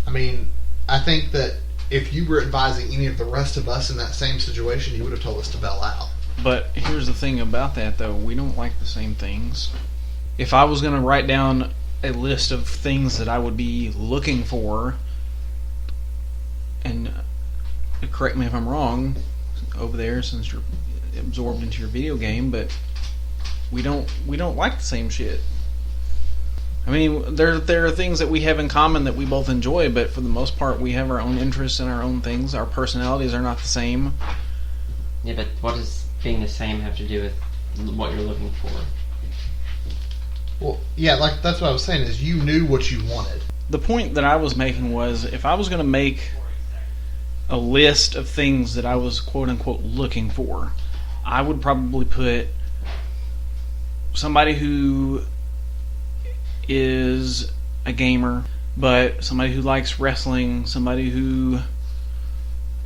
Speaker 6: I mean, I think that if you were advising any of the rest of us in that same situation, you would have told us to bail out.
Speaker 3: but here's the thing about that, though. We don't like the same things. If I was going to write down a list of things that I would be looking for, and correct me if I'm wrong over there since you're absorbed into your video game, but we don't like the same shit. I mean, there are things that we have in common that we both enjoy, but for the most part, we have our own interests and our own things. Our personalities are not the same.
Speaker 5: Yeah, but what does being the same have to do with what you're looking for?
Speaker 6: Well, yeah, like that's what I was saying is you knew what you wanted.
Speaker 3: The point that I was making was if I was going to make a list of things that I was quote-unquote looking for, I would probably put somebody who is a gamer, but somebody who likes wrestling, somebody who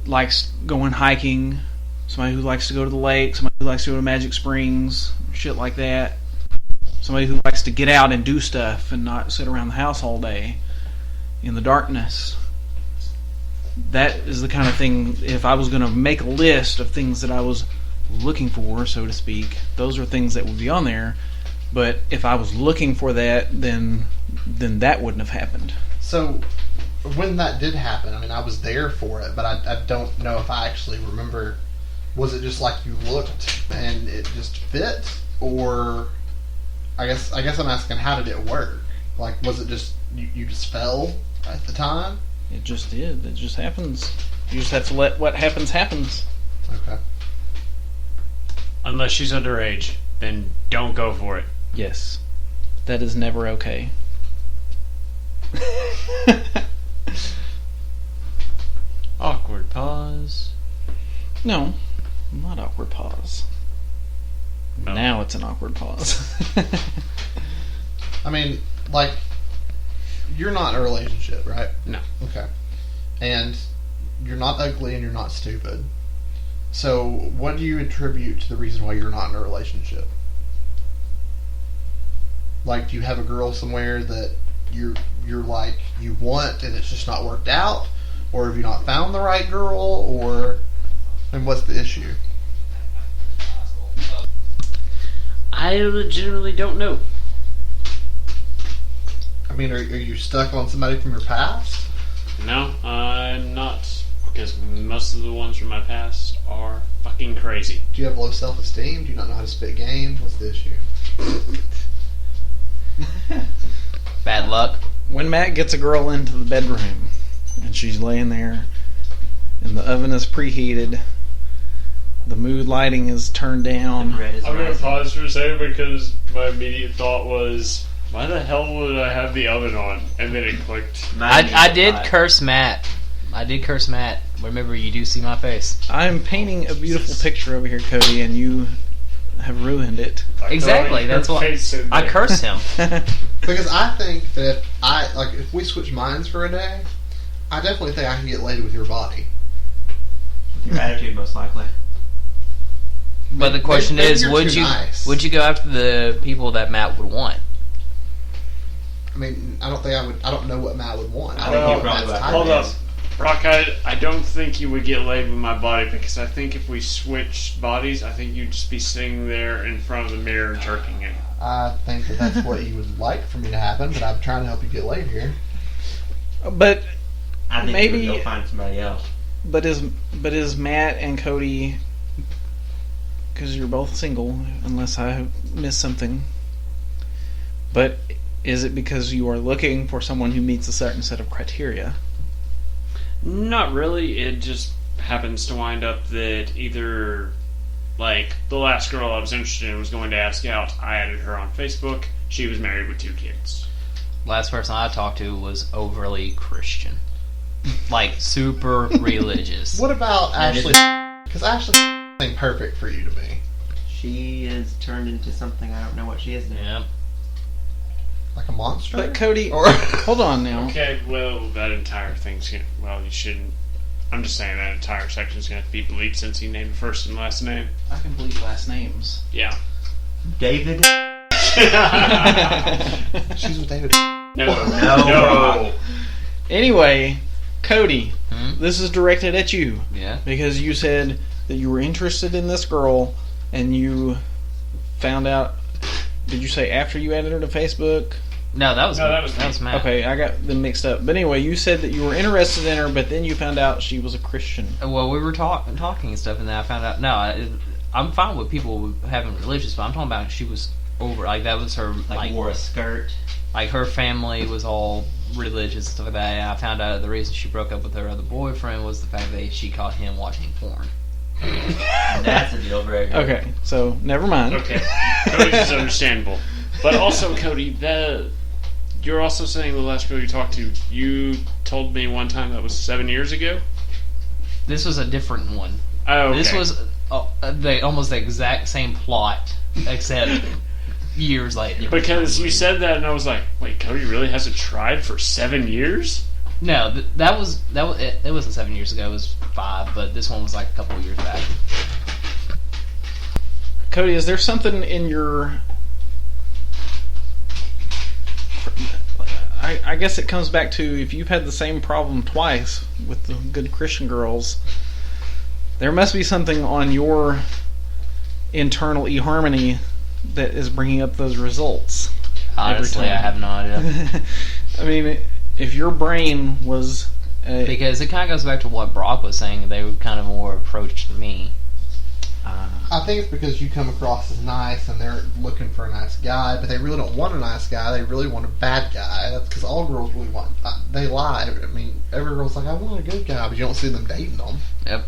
Speaker 3: likes going hiking, somebody who likes to go to the lake, somebody who likes to go to Magic Springs, shit like that. Somebody who likes to get out and do stuff and not sit around the house all day in the darkness. That is the kind of thing, if I was going to make a list of things that I was looking for, so to speak, those are things that would be on there. But if I was looking for that, then that wouldn't have happened.
Speaker 6: So when that did happen, I mean, I was there for it, but I don't know if I actually remember. Was it just like you looked and it just fit? Or I guess I'm asking, how did it work? Like, was it just you just fell at the time?
Speaker 3: It just did. It just happens. You just have to let what happens happens.
Speaker 6: Okay.
Speaker 2: Unless she's underage, then don't go for it.
Speaker 3: Yes. That is never okay.
Speaker 2: Awkward pause.
Speaker 3: No, not awkward pause.
Speaker 2: No.
Speaker 3: Now it's an awkward pause.
Speaker 6: I mean, like, you're not in a relationship, right?
Speaker 2: No.
Speaker 6: Okay. And you're not ugly and you're not stupid. So what do you attribute to the reason why you're not in a relationship? Like, do you have a girl somewhere that you're like, you want and it's just not worked out? Or have you not found the right girl? Or, and what's the issue?
Speaker 2: I legitimately don't know.
Speaker 6: I mean, are you stuck on somebody from your past?
Speaker 2: No, I'm not. Because most of the ones from my past are fucking crazy.
Speaker 6: Do you have low self-esteem? Do you not know how to spit game? What's the issue?
Speaker 4: Bad luck.
Speaker 3: When Matt gets a girl into the bedroom and she's laying there and the oven is preheated, the mood lighting is turned down.
Speaker 2: I'm going to pause for a second because my immediate thought was, why the hell would I have the oven on? And then it clicked.
Speaker 4: I did curse Matt. Remember, you do see my face.
Speaker 3: I'm painting a beautiful picture over here, Cody, and you have ruined it.
Speaker 4: Exactly, that's why I curse him.
Speaker 6: Because I think that if we switch minds for a day, I definitely think I can get laid with your body.
Speaker 5: Your attitude, most likely.
Speaker 4: But the question
Speaker 6: maybe
Speaker 4: is,
Speaker 6: you're
Speaker 4: would
Speaker 6: too
Speaker 4: you
Speaker 6: nice.
Speaker 4: would you go after the people that Matt would want?
Speaker 6: I mean, I don't think I would. I don't know what Matt would want. I
Speaker 5: I
Speaker 6: don't
Speaker 5: think
Speaker 6: know
Speaker 5: you
Speaker 6: what
Speaker 5: probably
Speaker 6: Matt's
Speaker 5: would.
Speaker 6: type
Speaker 2: Hold up.
Speaker 6: is.
Speaker 2: Brock, I don't think you would get laid with my body because I think if we switched bodies, I think you'd just be sitting there in front of the mirror jerking it.
Speaker 6: I think that that's what you would like for me to happen, but I'm trying to help you get laid here.
Speaker 3: But
Speaker 5: I think
Speaker 3: Maybe-
Speaker 5: you would go find somebody else.
Speaker 3: but is Matt and Cody, because you're both single, unless I missed something. But is it because you are looking for someone who meets a certain set of criteria?
Speaker 2: Not really. It just happens to wind up that either, like, the last girl I was interested in was going to ask out. I added her on Facebook. She was married with 2 kids.
Speaker 4: Last person I talked to was overly Christian, like super religious.
Speaker 6: What about
Speaker 5: That is
Speaker 6: Ashley? Because Ashley ain't perfect for you to me.
Speaker 5: She is turned into something I don't know what she is now.
Speaker 4: Yeah.
Speaker 6: Like a monster?
Speaker 3: But Cody,
Speaker 6: Or
Speaker 3: hold on now.
Speaker 2: Okay, well, that entire thing's gonna. Well, you shouldn't. I'm just saying that entire section's gonna have to be bleeped since he named first and last name.
Speaker 3: I can believe last names.
Speaker 2: Yeah.
Speaker 5: David?
Speaker 6: she's with David.
Speaker 2: No.
Speaker 3: Anyway, Cody,
Speaker 4: Hmm?
Speaker 3: this is directed at you
Speaker 4: Yeah.
Speaker 3: because you said that you were interested in this girl and you found out. Did you say after you added her to Facebook?
Speaker 4: No, that was
Speaker 2: me.
Speaker 4: Matt.
Speaker 3: Okay, I got them mixed up. But anyway, you said that you were interested in her, but then you found out she was a Christian.
Speaker 4: Well, we were talking and stuff, and then I found out. No, I'm fine with people having religious, but I'm talking about she was over. Like that was her.
Speaker 5: Like wore a skirt.
Speaker 4: Like her family was all religious and stuff like that. And I found out the reason she broke up with her other boyfriend was the fact that she caught him watching porn.
Speaker 5: That's a deal breaker.
Speaker 3: Okay, so never mind.
Speaker 2: Okay. Cody's is understandable. But also, Cody, you're also saying the last girl you talked to, you told me one time that was 7 years ago?
Speaker 4: This was a different one.
Speaker 2: Oh, okay.
Speaker 4: This was almost the exact same plot, except years later.
Speaker 2: Because you said that, and I was like, wait, Cody really hasn't tried for 7 years?
Speaker 4: No, it wasn't 7 years ago. It was 5, but this one was like a couple of years back.
Speaker 3: Cody, is there something in your... I guess it comes back to if you've had the same problem twice with the good Christian girls, there must be something on your internal eHarmony that is bringing up those results.
Speaker 4: Honestly, I have no idea.
Speaker 3: I mean, if your brain was...
Speaker 4: Because it kind of goes back to what Brock was saying. They would kind of more approach me.
Speaker 6: I think it's because you come across as nice and they're looking for a nice guy, but they really don't want a nice guy. They really want a bad guy. That's because all girls really want... they lie. I mean, every girl's like, I want a good guy, but you don't see them dating them.
Speaker 4: Yep.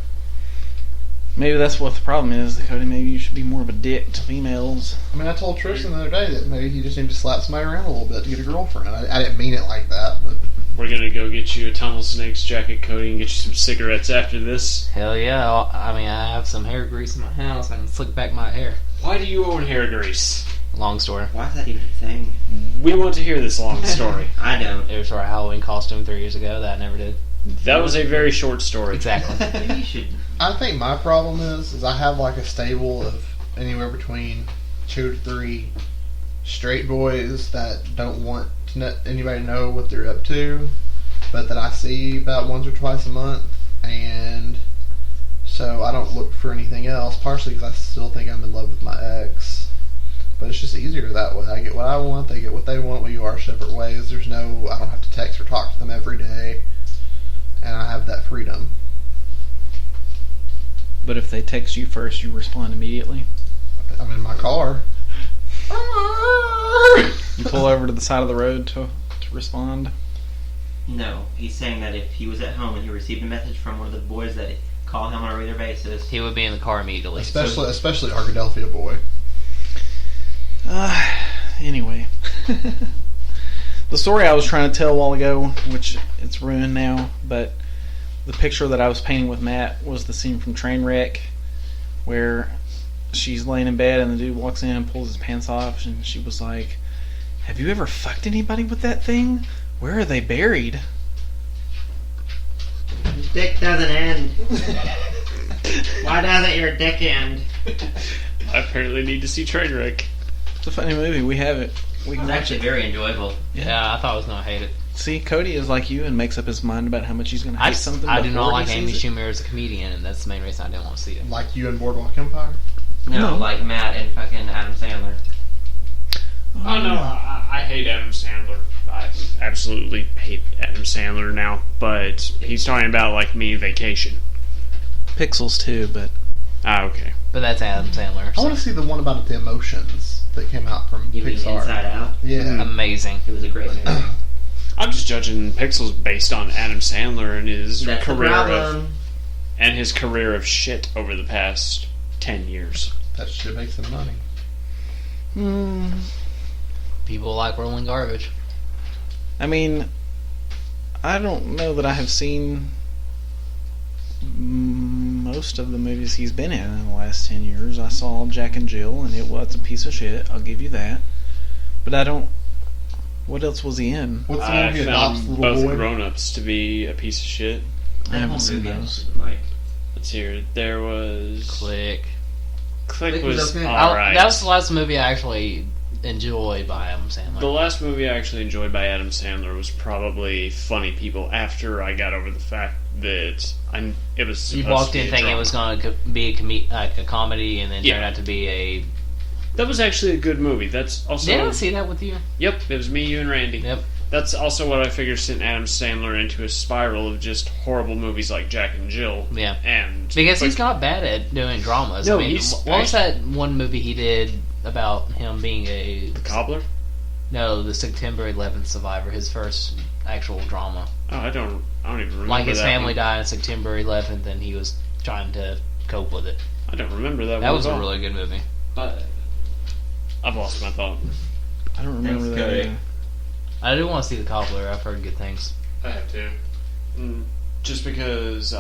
Speaker 3: Maybe that's what the problem is, Cody. Maybe you should be more of a dick to females.
Speaker 6: I mean, I told Tristan the other day that maybe you just need to slap somebody around a little bit to get a girlfriend. I didn't mean it like that, but...
Speaker 2: We're gonna go get you a Tunnel Snakes jacket, Cody, and get you some cigarettes after this.
Speaker 4: Hell yeah. I mean, I have some hair grease in my house. I can slick back my hair.
Speaker 2: Why do you own hair grease?
Speaker 4: Long story.
Speaker 5: Why is that even a thing?
Speaker 2: We want to hear this long story.
Speaker 5: I don't.
Speaker 4: It was for a Halloween costume 3 years ago that I never did.
Speaker 2: That was a very short story.
Speaker 4: Exactly.
Speaker 5: Maybe you should.
Speaker 6: I think my problem is I have like a stable of anywhere between 2 to 3 straight boys that don't want to anybody to know what they're up to, but that I see about once or twice a month, and so I don't look for anything else, partially because I still think I'm in love with my ex, but it's just easier that way. I get what I want, they get what they want, we are separate ways. I don't have to text or talk to them every day, and I have that freedom.
Speaker 3: But if they text you first, you respond immediately.
Speaker 6: I'm in my car.
Speaker 3: You pull over to the side of the road to respond.
Speaker 5: No, he's saying that if he was at home and he received a message from one of the boys that call him on a regular basis,
Speaker 4: He would be in the car immediately.
Speaker 6: Especially our Philadelphia boy.
Speaker 3: Anyway. The story I was trying to tell a while ago, which it's ruined now, but the picture that I was painting with Matt was the scene from Trainwreck where she's laying in bed and the dude walks in and pulls his pants off, and she was like, "Have you ever fucked anybody with that thing? Where are they buried?"
Speaker 5: his dick doesn't end. Why doesn't your dick end?
Speaker 2: I apparently need to see Trainwreck.
Speaker 3: It's a funny movie. We have it. We
Speaker 5: It's
Speaker 3: can watch
Speaker 5: actually
Speaker 3: it.
Speaker 5: very enjoyable.
Speaker 4: Yeah, I thought I was gonna hate it.
Speaker 3: See, Cody is like you and makes up his mind about how much he's going to hate something.
Speaker 4: I do not
Speaker 3: before
Speaker 4: like
Speaker 3: he
Speaker 4: Amy
Speaker 3: sees it.
Speaker 4: Schumer as a comedian, and that's the main reason I didn't want to see it.
Speaker 6: Like you in Boardwalk Empire.
Speaker 5: No,
Speaker 3: No.
Speaker 5: like Matt and fucking Adam Sandler.
Speaker 2: Oh no, I hate Adam Sandler. I absolutely hate Adam Sandler now. But he's talking about like me and Vacation.
Speaker 3: Pixels too, but
Speaker 2: Okay.
Speaker 4: But that's Adam Sandler.
Speaker 6: I
Speaker 4: So.
Speaker 6: want to see the one about the emotions that came out from
Speaker 5: You mean
Speaker 6: Pixar.
Speaker 5: Inside Out?
Speaker 6: Yeah.
Speaker 4: Amazing.
Speaker 5: It was a great movie.
Speaker 2: I'm just judging Pixels based on Adam Sandler and his
Speaker 5: That's the
Speaker 2: career
Speaker 5: problem.
Speaker 2: of shit over the past 10 years.
Speaker 6: That shit makes them money.
Speaker 4: People like rolling garbage.
Speaker 3: I mean, I don't know that I have seen most of the movies he's been in the last 10 years. I saw Jack and Jill, and it was a piece of shit. I'll give you that. But I don't... What else was he in?
Speaker 6: What's the
Speaker 2: I
Speaker 6: one he adopts
Speaker 2: found
Speaker 6: the
Speaker 2: both
Speaker 6: little boy?
Speaker 2: grown-ups to be a piece of shit.
Speaker 3: I haven't seen those.
Speaker 5: Like,
Speaker 2: Let's hear. There was...
Speaker 4: Click.
Speaker 2: Click
Speaker 5: Click was
Speaker 2: was
Speaker 5: okay.
Speaker 2: alright.
Speaker 4: That was the last movie I actually enjoyed by Adam Sandler.
Speaker 2: The last movie I actually enjoyed by Adam Sandler was probably Funny People, after I got over the fact that it was supposed
Speaker 4: You walked
Speaker 2: to be
Speaker 4: in
Speaker 2: a
Speaker 4: thinking it
Speaker 2: drama.
Speaker 4: was going to be a comedy, and then
Speaker 2: Yeah.
Speaker 4: turned out to be a...
Speaker 2: That was actually a good movie. That's also...
Speaker 4: Did I see that with you?
Speaker 2: Yep, it was me, you, and Randy.
Speaker 4: Yep.
Speaker 2: That's also what I figured sent Adam Sandler into a spiral of just horrible movies like Jack and Jill.
Speaker 4: Yeah.
Speaker 2: And
Speaker 4: Because
Speaker 2: but-
Speaker 4: he's not bad at doing dramas.
Speaker 2: No,
Speaker 4: I mean,
Speaker 2: he's
Speaker 4: what was that one movie he did about him being a...
Speaker 2: The Cobbler?
Speaker 4: No, the September 11th Survivor, his first actual drama.
Speaker 2: Oh, I don't even remember
Speaker 4: Like his
Speaker 2: that
Speaker 4: family
Speaker 2: one.
Speaker 4: died on September 11th, and he was trying to cope with it.
Speaker 2: I don't remember that
Speaker 4: That
Speaker 2: one
Speaker 4: was
Speaker 2: at
Speaker 4: a
Speaker 2: all.
Speaker 4: really good movie.
Speaker 2: But I've lost my thought.
Speaker 3: I don't remember
Speaker 5: Thanks,
Speaker 3: that.
Speaker 5: Cody.
Speaker 3: either.
Speaker 4: I do want to see The Cobbler. I've heard good things.
Speaker 2: I have to. Just because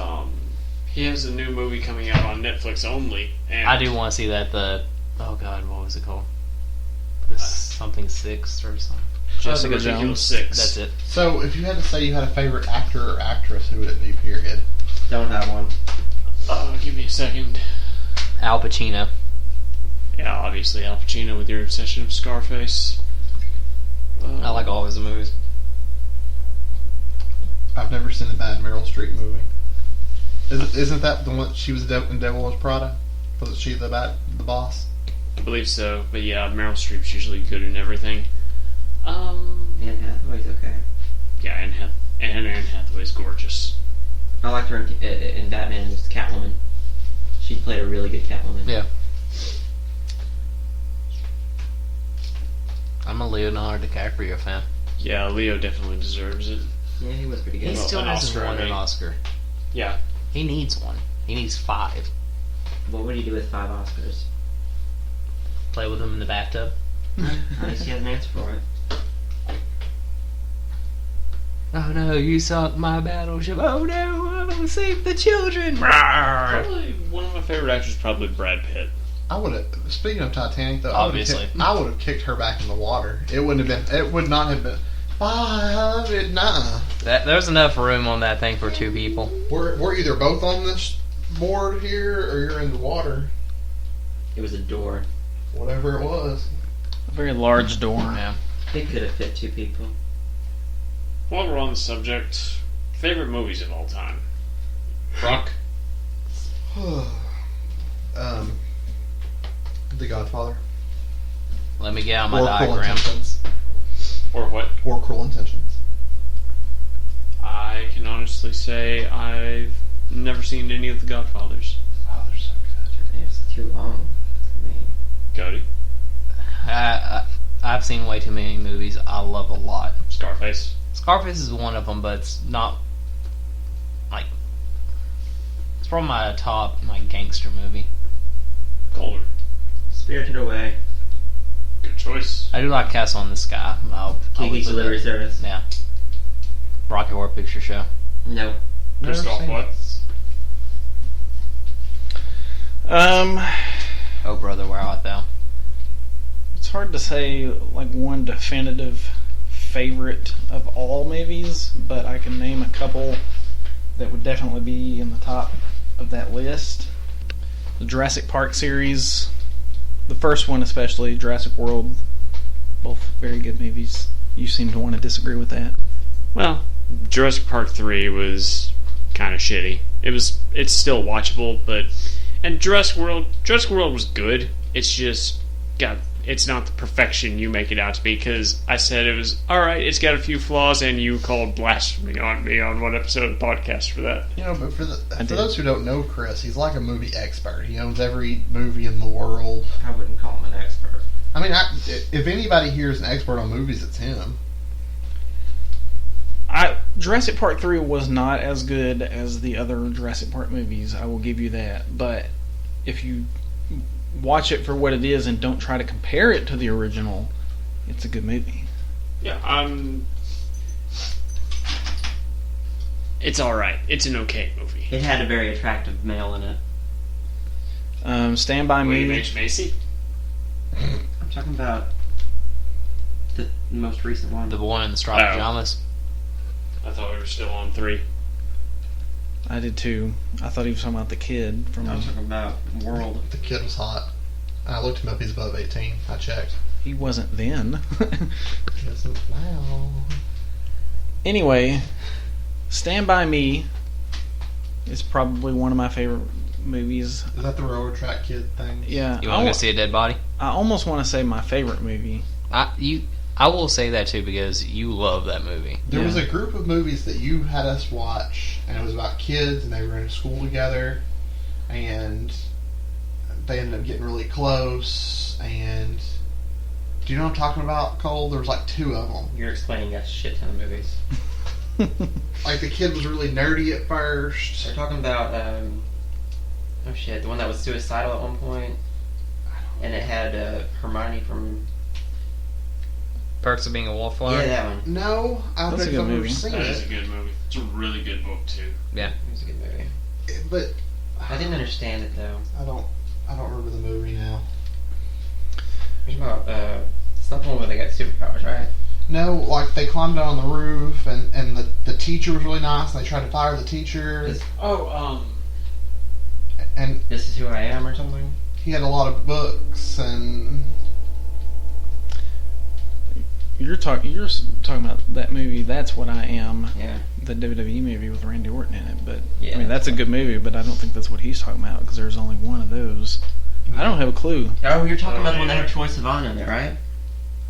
Speaker 2: he has a new movie coming out on Netflix only. And
Speaker 4: I do want to see that. Oh God, what was it called? The something Six or something.
Speaker 3: Jessica
Speaker 2: The Ridiculous
Speaker 3: Jones.
Speaker 2: Six.
Speaker 4: That's it.
Speaker 6: So, if you had to say you had a favorite actor or actress, who would it be, period?
Speaker 5: don't have one.
Speaker 2: Give me a second.
Speaker 4: Al Pacino.
Speaker 2: Yeah, obviously Al Pacino with your obsession of Scarface.
Speaker 4: I like all his movies.
Speaker 6: I've never seen a bad Meryl Streep movie. Isn't that the one she was in Devil Wears Prada? Was she the boss?
Speaker 2: I believe so, but yeah, Meryl Streep's usually good in everything.
Speaker 5: Anne Hathaway's okay.
Speaker 2: Yeah, and Anne Hathaway's gorgeous.
Speaker 5: I liked her in Batman as Catwoman. She played a really good Catwoman.
Speaker 4: Yeah. I'm a Leonardo DiCaprio fan.
Speaker 2: Yeah, Leo definitely deserves it.
Speaker 5: Yeah, he was pretty
Speaker 4: He
Speaker 5: good.
Speaker 2: Well,
Speaker 4: still
Speaker 2: an
Speaker 4: hasn't
Speaker 2: Oscar,
Speaker 4: won
Speaker 2: I
Speaker 4: an
Speaker 2: mean.
Speaker 4: Oscar.
Speaker 2: Yeah.
Speaker 4: He needs one. He needs 5.
Speaker 5: What would he do with 5 Oscars?
Speaker 4: Play with him in the bathtub.
Speaker 5: At least he has an answer for it.
Speaker 4: Oh no, you sunk my battleship. Oh no, I'm gonna save the children.
Speaker 2: Probably one of my favorite actors is probably Brad Pitt.
Speaker 6: I would have. Speaking of Titanic, though,
Speaker 4: Obviously.
Speaker 6: I would have kicked her back in the water. It wouldn't have been. It would not have been. 500. Nah.
Speaker 4: There's enough room on that thing for 2 people.
Speaker 6: We're either both on this board here, or you're in the water.
Speaker 5: It was a door.
Speaker 6: Whatever it was.
Speaker 3: A very large door.
Speaker 4: Yeah.
Speaker 5: It could have fit 2 people.
Speaker 2: While we're on the subject, favorite movies of all time. Rock?
Speaker 6: The Godfather.
Speaker 4: Let me get out my
Speaker 6: Or Cruel
Speaker 4: diagram.
Speaker 6: Intentions.
Speaker 2: Or what?
Speaker 6: Or Cruel Intentions.
Speaker 2: I can honestly say I've never seen any of the Godfathers.
Speaker 6: Oh, they're so good.
Speaker 5: It's too long for me.
Speaker 2: Cody?
Speaker 4: I've seen way too many movies I love a lot.
Speaker 2: Scarface?
Speaker 4: Scarface is one of them, but it's not like it's probably my top gangster movie.
Speaker 2: Colder.
Speaker 5: Spirited Away.
Speaker 2: Good choice.
Speaker 4: I do like Castle in the Sky. I'll
Speaker 5: Kiki's
Speaker 4: put
Speaker 5: Delivery
Speaker 4: that-
Speaker 5: Service.
Speaker 4: Yeah. Rocky Horror Picture Show.
Speaker 5: No.
Speaker 2: Christoph
Speaker 6: seen
Speaker 2: what?
Speaker 4: Oh brother, where art thou?
Speaker 3: It's hard to say like one definitive favorite of all movies, but I can name a couple that would definitely be in the top of that list. The Jurassic Park series, the first one especially, Jurassic World, both very good movies. You seem to want to disagree with that.
Speaker 2: Well, Jurassic Park 3 was kind of shitty. It's still watchable, and Jurassic World was good. It's just it's not the perfection you make it out to be, because I said it was alright, it's got a few flaws, and you called blasphemy on me on one episode of the podcast for that.
Speaker 6: But for those who don't know Chris, he's like a movie expert. He owns every movie in the world.
Speaker 5: I wouldn't call him an expert.
Speaker 6: I mean, if anybody here is an expert on movies, it's him.
Speaker 3: Jurassic Park 3 was not as good as the other Jurassic Park movies, I will give you that. But if you watch it for what it is and don't try to compare it to the original, it's a good movie.
Speaker 2: Yeah, it's alright. It's an okay movie.
Speaker 5: It had a very attractive male in it.
Speaker 3: Stand By
Speaker 2: William
Speaker 3: Me.
Speaker 2: H. Macy?
Speaker 5: I'm talking about the most recent one.
Speaker 4: The one in the striped
Speaker 2: Oh.
Speaker 4: pajamas.
Speaker 2: I thought we were still on 3.
Speaker 3: I did too. I thought he was talking about the kid from.
Speaker 5: I was talking about World.
Speaker 6: The kid was hot. I looked him up. He's above 18. I checked.
Speaker 3: He wasn't then.
Speaker 6: He isn't now.
Speaker 3: Anyway, Stand By Me is probably one of my favorite movies.
Speaker 6: Is that the railroad track kid thing?
Speaker 3: Yeah,
Speaker 4: You want to go see a dead body?
Speaker 3: I almost want to say my favorite movie.
Speaker 4: I will say that too, because you love that movie.
Speaker 6: There was
Speaker 3: Yeah.
Speaker 6: a group of movies that you had us watch, and it was about kids, and they were in school together, and they ended up getting really close. And do you know what I'm talking about, Cole? There was like 2 of them.
Speaker 5: You're explaining a shit ton of movies.
Speaker 6: Like the kid was really nerdy at first.
Speaker 5: They're talking about oh shit, the one that was suicidal at one point, and it had Hermione from
Speaker 4: Perks of Being a Wallflower?
Speaker 5: yeah, that one.
Speaker 6: No, I don't
Speaker 3: That's a
Speaker 6: think
Speaker 3: good
Speaker 6: I've ever
Speaker 3: movie.
Speaker 6: seen
Speaker 2: That is a
Speaker 6: it.
Speaker 2: good movie. It's a really good book, too.
Speaker 4: Yeah.
Speaker 5: It was a good movie.
Speaker 6: But
Speaker 5: I didn't understand it though.
Speaker 6: I don't remember the movie now.
Speaker 5: It's about it's not the one where they got superpowers, right?
Speaker 6: No, like they climbed out on the roof, and the teacher was really nice, and they tried to fire the teacher, and
Speaker 5: This Is Who I Am or something.
Speaker 6: he had a lot of books, and
Speaker 3: You're talking about that movie. That's What I Am,
Speaker 5: Yeah.
Speaker 3: the WWE movie with Randy Orton in it. But
Speaker 5: Yeah,
Speaker 3: I mean, that's a good movie. But I don't think that's what he's talking about, because there's only one of those. I don't have a clue.
Speaker 5: Oh, you're talking about the one that
Speaker 2: yeah.
Speaker 5: had Troye Sivan in there, right?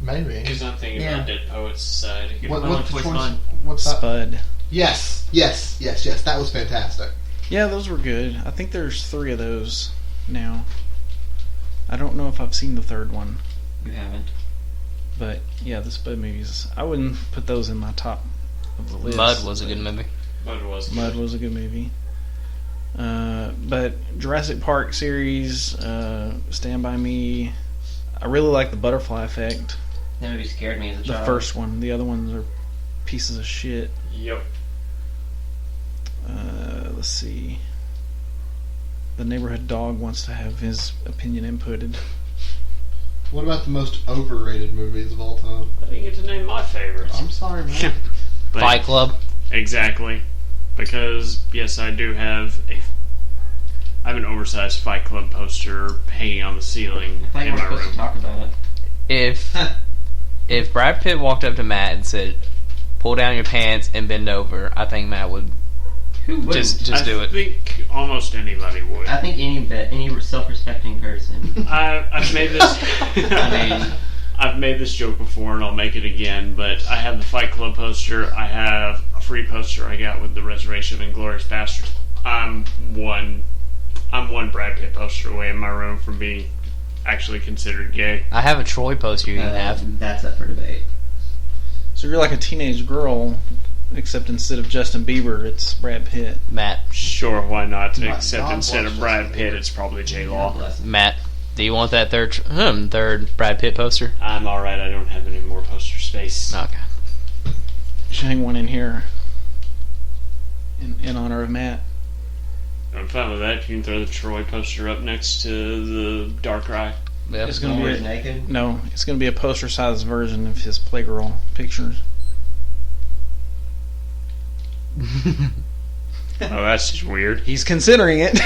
Speaker 6: maybe.
Speaker 2: Because I'm thinking
Speaker 5: Yeah.
Speaker 2: about Dead Poets Society.
Speaker 6: What's
Speaker 5: Choice
Speaker 6: the choice?
Speaker 5: Line?
Speaker 6: What's that?
Speaker 3: Spud.
Speaker 6: Yes. That was fantastic.
Speaker 3: Yeah, those were good. I think there's 3 of those now. I don't know if I've seen the 3rd one,
Speaker 5: You haven't.
Speaker 3: but yeah, the Spud movies. I wouldn't put those in my top of the list.
Speaker 4: Mud was a good movie.
Speaker 2: Mud was good.
Speaker 3: Mud was a good movie. But Jurassic Park series, Stand By Me. I really like the Butterfly Effect.
Speaker 5: That movie scared me as a
Speaker 3: The
Speaker 5: child.
Speaker 3: first one. The other ones are pieces of shit.
Speaker 2: Yep.
Speaker 3: Let's see. The neighborhood dog wants to have his opinion inputted.
Speaker 6: What about the most overrated movies of all time?
Speaker 2: I didn't get to name my favorites.
Speaker 6: I'm sorry, man.
Speaker 2: But-
Speaker 4: Fight Club.
Speaker 2: Exactly. Because, yes, I do have I have an oversized Fight Club poster hanging on the ceiling
Speaker 5: I thought you
Speaker 2: in
Speaker 5: were
Speaker 2: my
Speaker 5: supposed
Speaker 2: room.
Speaker 5: to talk about it.
Speaker 4: If Brad Pitt walked up to Matt and said, "Pull down your pants and bend over," I think Matt would
Speaker 5: Who wouldn't?
Speaker 4: just do
Speaker 2: I
Speaker 4: it.
Speaker 2: think almost anybody would.
Speaker 5: I think any self-respecting person.
Speaker 2: I've made this.
Speaker 5: I mean,
Speaker 2: I've made this joke before, and I'll make it again. But I have the Fight Club poster. I have a free poster I got with the Reservation and Glorious Bastards. I'm one Brad Pitt poster away in my room from being actually considered gay.
Speaker 4: I have a Troy poster you can have.
Speaker 5: that's up for debate.
Speaker 3: So you're like a teenage girl, except instead of Justin Bieber, it's Brad Pitt.
Speaker 4: Matt,
Speaker 2: Sure, why not?
Speaker 6: My
Speaker 2: Except
Speaker 6: God
Speaker 2: instead
Speaker 6: bless
Speaker 2: of Brad
Speaker 6: Justin
Speaker 2: Pitt,
Speaker 6: Bieber.
Speaker 2: it's probably J
Speaker 5: God
Speaker 2: Law.
Speaker 5: bless him.
Speaker 4: Matt, do you want that third Brad Pitt poster?
Speaker 2: I'm alright, I don't have any more poster space.
Speaker 4: Okay.
Speaker 3: You should hang one in here in honor of Matt.
Speaker 2: I'm fine with that. You can throw the Troy poster up next to the Darkrai.
Speaker 4: Yep.
Speaker 3: It's
Speaker 5: The one
Speaker 3: gonna
Speaker 5: where
Speaker 3: be
Speaker 5: he's naked.
Speaker 3: no, it's gonna be a poster-sized version of his Playgirl pictures.
Speaker 2: Oh, that's just weird.
Speaker 3: He's considering it.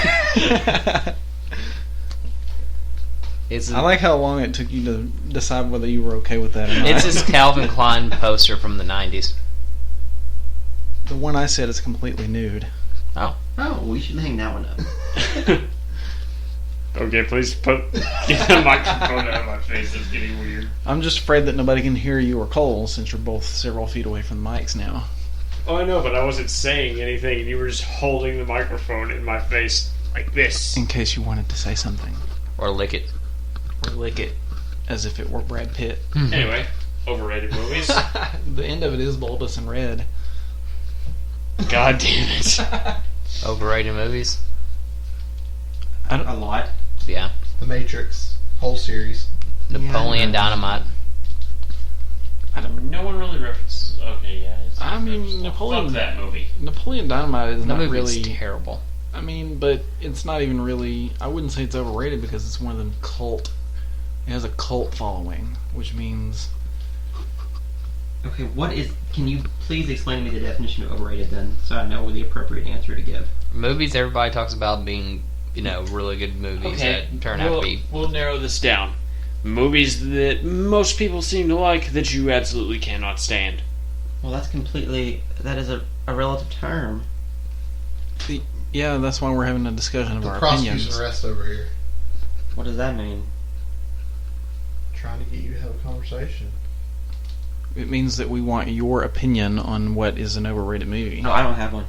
Speaker 4: It's
Speaker 3: I like how long it took you to decide whether you were okay with that or not.
Speaker 4: it's this Calvin Klein poster from the 90s.
Speaker 3: The one I said is completely nude.
Speaker 5: Oh, we should hang that one up.
Speaker 2: Okay, please get the microphone out of my face. It's getting weird.
Speaker 3: I'm just afraid that nobody can hear you or Cole since you're both several feet away from the mics now.
Speaker 2: Oh, I know, but I wasn't saying anything, and you were just holding the microphone in my face like this.
Speaker 3: In case you wanted to say something.
Speaker 4: Or lick it.
Speaker 3: Or lick it as if it were Brad Pitt.
Speaker 2: Anyway, overrated movies.
Speaker 3: The end of it is bulbous and red.
Speaker 2: God damn it.
Speaker 4: Overrated movies?
Speaker 5: A lot.
Speaker 4: Yeah.
Speaker 6: The Matrix, whole series.
Speaker 4: Napoleon Dynamite.
Speaker 2: No one really references. Okay, yeah.
Speaker 3: I mean, Napoleon.
Speaker 2: Fuck that movie.
Speaker 3: Napoleon Dynamite is
Speaker 4: That
Speaker 3: not
Speaker 4: movie's
Speaker 3: really.
Speaker 4: terrible.
Speaker 3: I mean, but it's not even really. I wouldn't say it's overrated because it's one of them cult. It has a cult following, which means.
Speaker 5: Okay, can you please explain to me the definition of overrated then, so I know the appropriate answer to give?
Speaker 4: Movies everybody talks about being, really good movies that turn out to be.
Speaker 2: We'll narrow this down. Movies that most people seem to like that you absolutely cannot stand.
Speaker 5: Well, that is a relative term.
Speaker 3: Yeah, that's why we're having a discussion of
Speaker 6: The
Speaker 3: our
Speaker 6: prosecution
Speaker 3: opinions.
Speaker 6: arrest over here.
Speaker 5: What does that mean?
Speaker 6: Trying to get you to have a conversation.
Speaker 3: It means that we want your opinion on what is an overrated movie.
Speaker 5: No, I don't have one.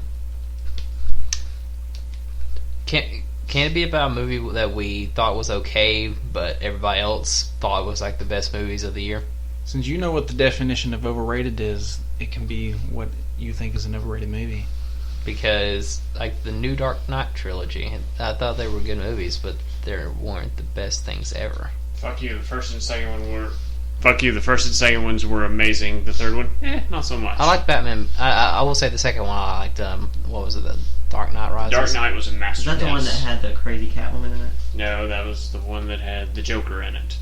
Speaker 4: Can it be about a movie that we thought was okay, but everybody else thought was like the best movies of the year?
Speaker 3: Since you know what the definition of overrated is, it can be what you think is an overrated movie.
Speaker 4: Because like the new Dark Knight trilogy, I thought they were good movies, but they weren't the best things ever.
Speaker 2: Fuck you. The first and second one were. Fuck you. The first and second ones were amazing. The third one, not so much.
Speaker 4: I like Batman. I will say the second one I liked. What was it? The Dark Knight Rises.
Speaker 2: Dark Knight was a
Speaker 5: Is
Speaker 2: masterpiece.
Speaker 5: that the one that had the crazy Catwoman in it?
Speaker 2: No, that was the one that had the Joker in it.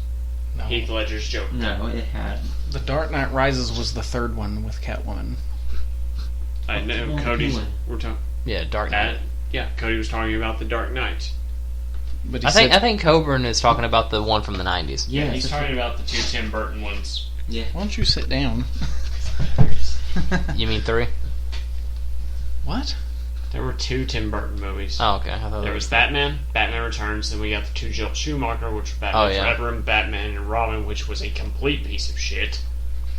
Speaker 3: No.
Speaker 2: Heath Ledger's Joker.
Speaker 5: No, it had.
Speaker 3: The Dark Knight Rises was the third one with Catwoman.
Speaker 2: I know.
Speaker 5: Well,
Speaker 2: Cody's.
Speaker 5: Penguin.
Speaker 2: We're talking.
Speaker 4: Yeah, Dark Knight.
Speaker 2: Yeah, Cody was talking about the Dark Knight.
Speaker 3: But
Speaker 4: I think Coburn is talking about the one from the 90s.
Speaker 2: Yeah, he's
Speaker 5: that's
Speaker 2: talking about the two Tim Burton ones.
Speaker 5: Yeah.
Speaker 3: Why don't you sit down?
Speaker 4: You mean 3?
Speaker 3: What?
Speaker 2: There were 2 Tim Burton movies.
Speaker 4: Oh, okay. I thought
Speaker 2: There was Batman, Batman Returns, then we got the 2 Joel Schumacher, which were Batman Forever, and Batman and Robin, which was a complete piece of shit.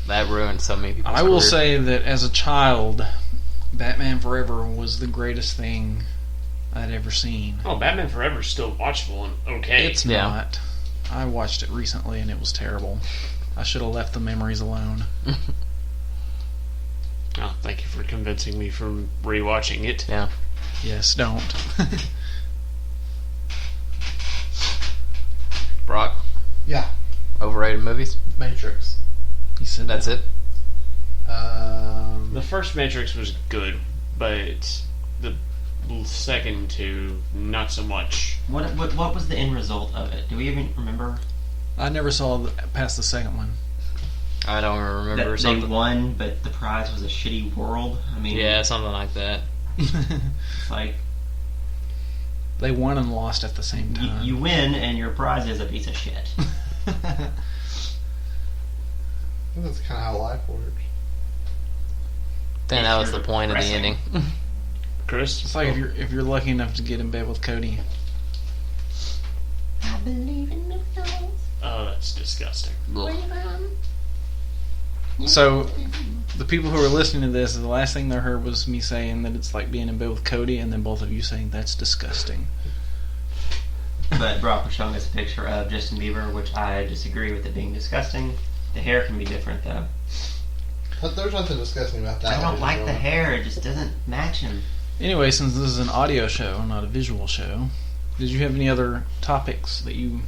Speaker 4: that ruined so many people's
Speaker 3: I will
Speaker 4: career.
Speaker 3: say that as a child, Batman Forever was the greatest thing I'd ever seen.
Speaker 2: Oh, Batman Forever is still watchable and okay.
Speaker 3: It's not. I watched it recently and it was terrible. I should have left the memories alone.
Speaker 2: Oh, thank you for convincing me from rewatching it.
Speaker 4: Yeah.
Speaker 3: Yes, don't.
Speaker 4: Brock,
Speaker 6: Yeah,
Speaker 4: overrated movies?
Speaker 6: Matrix.
Speaker 3: He said
Speaker 4: That's
Speaker 3: that.
Speaker 4: it?
Speaker 2: The first Matrix was good, but the second 2, not so much.
Speaker 5: What was the end result of it? Do we even remember?
Speaker 3: I never saw past the second one.
Speaker 4: I don't remember
Speaker 5: That they
Speaker 4: something.
Speaker 5: won, but the prize was a shitty world. I mean,
Speaker 4: Yeah, something like that.
Speaker 5: it's like
Speaker 3: They won and lost at the same time.
Speaker 5: you win and your prize is a piece of shit.
Speaker 6: I think that's kind of how life works.
Speaker 4: I think that was the point of the
Speaker 2: Wrestling.
Speaker 4: ending.
Speaker 2: Chris?
Speaker 3: It's like if you're lucky enough to get in bed with Cody.
Speaker 5: I believe in the
Speaker 2: Oh, that's disgusting.
Speaker 4: Ugh.
Speaker 3: So, the people who are listening to this, the last thing they heard was me saying that it's like being in bed with Cody, and then both of you saying that's disgusting.
Speaker 5: But Brock was showing us a picture of Justin Bieber, which I disagree with it being disgusting. The hair can be different though.
Speaker 6: But there's nothing disgusting about that.
Speaker 5: I don't like the hair; it just doesn't match him.
Speaker 3: Anyway, since this is an audio show, not a visual show, did you have any other topics that you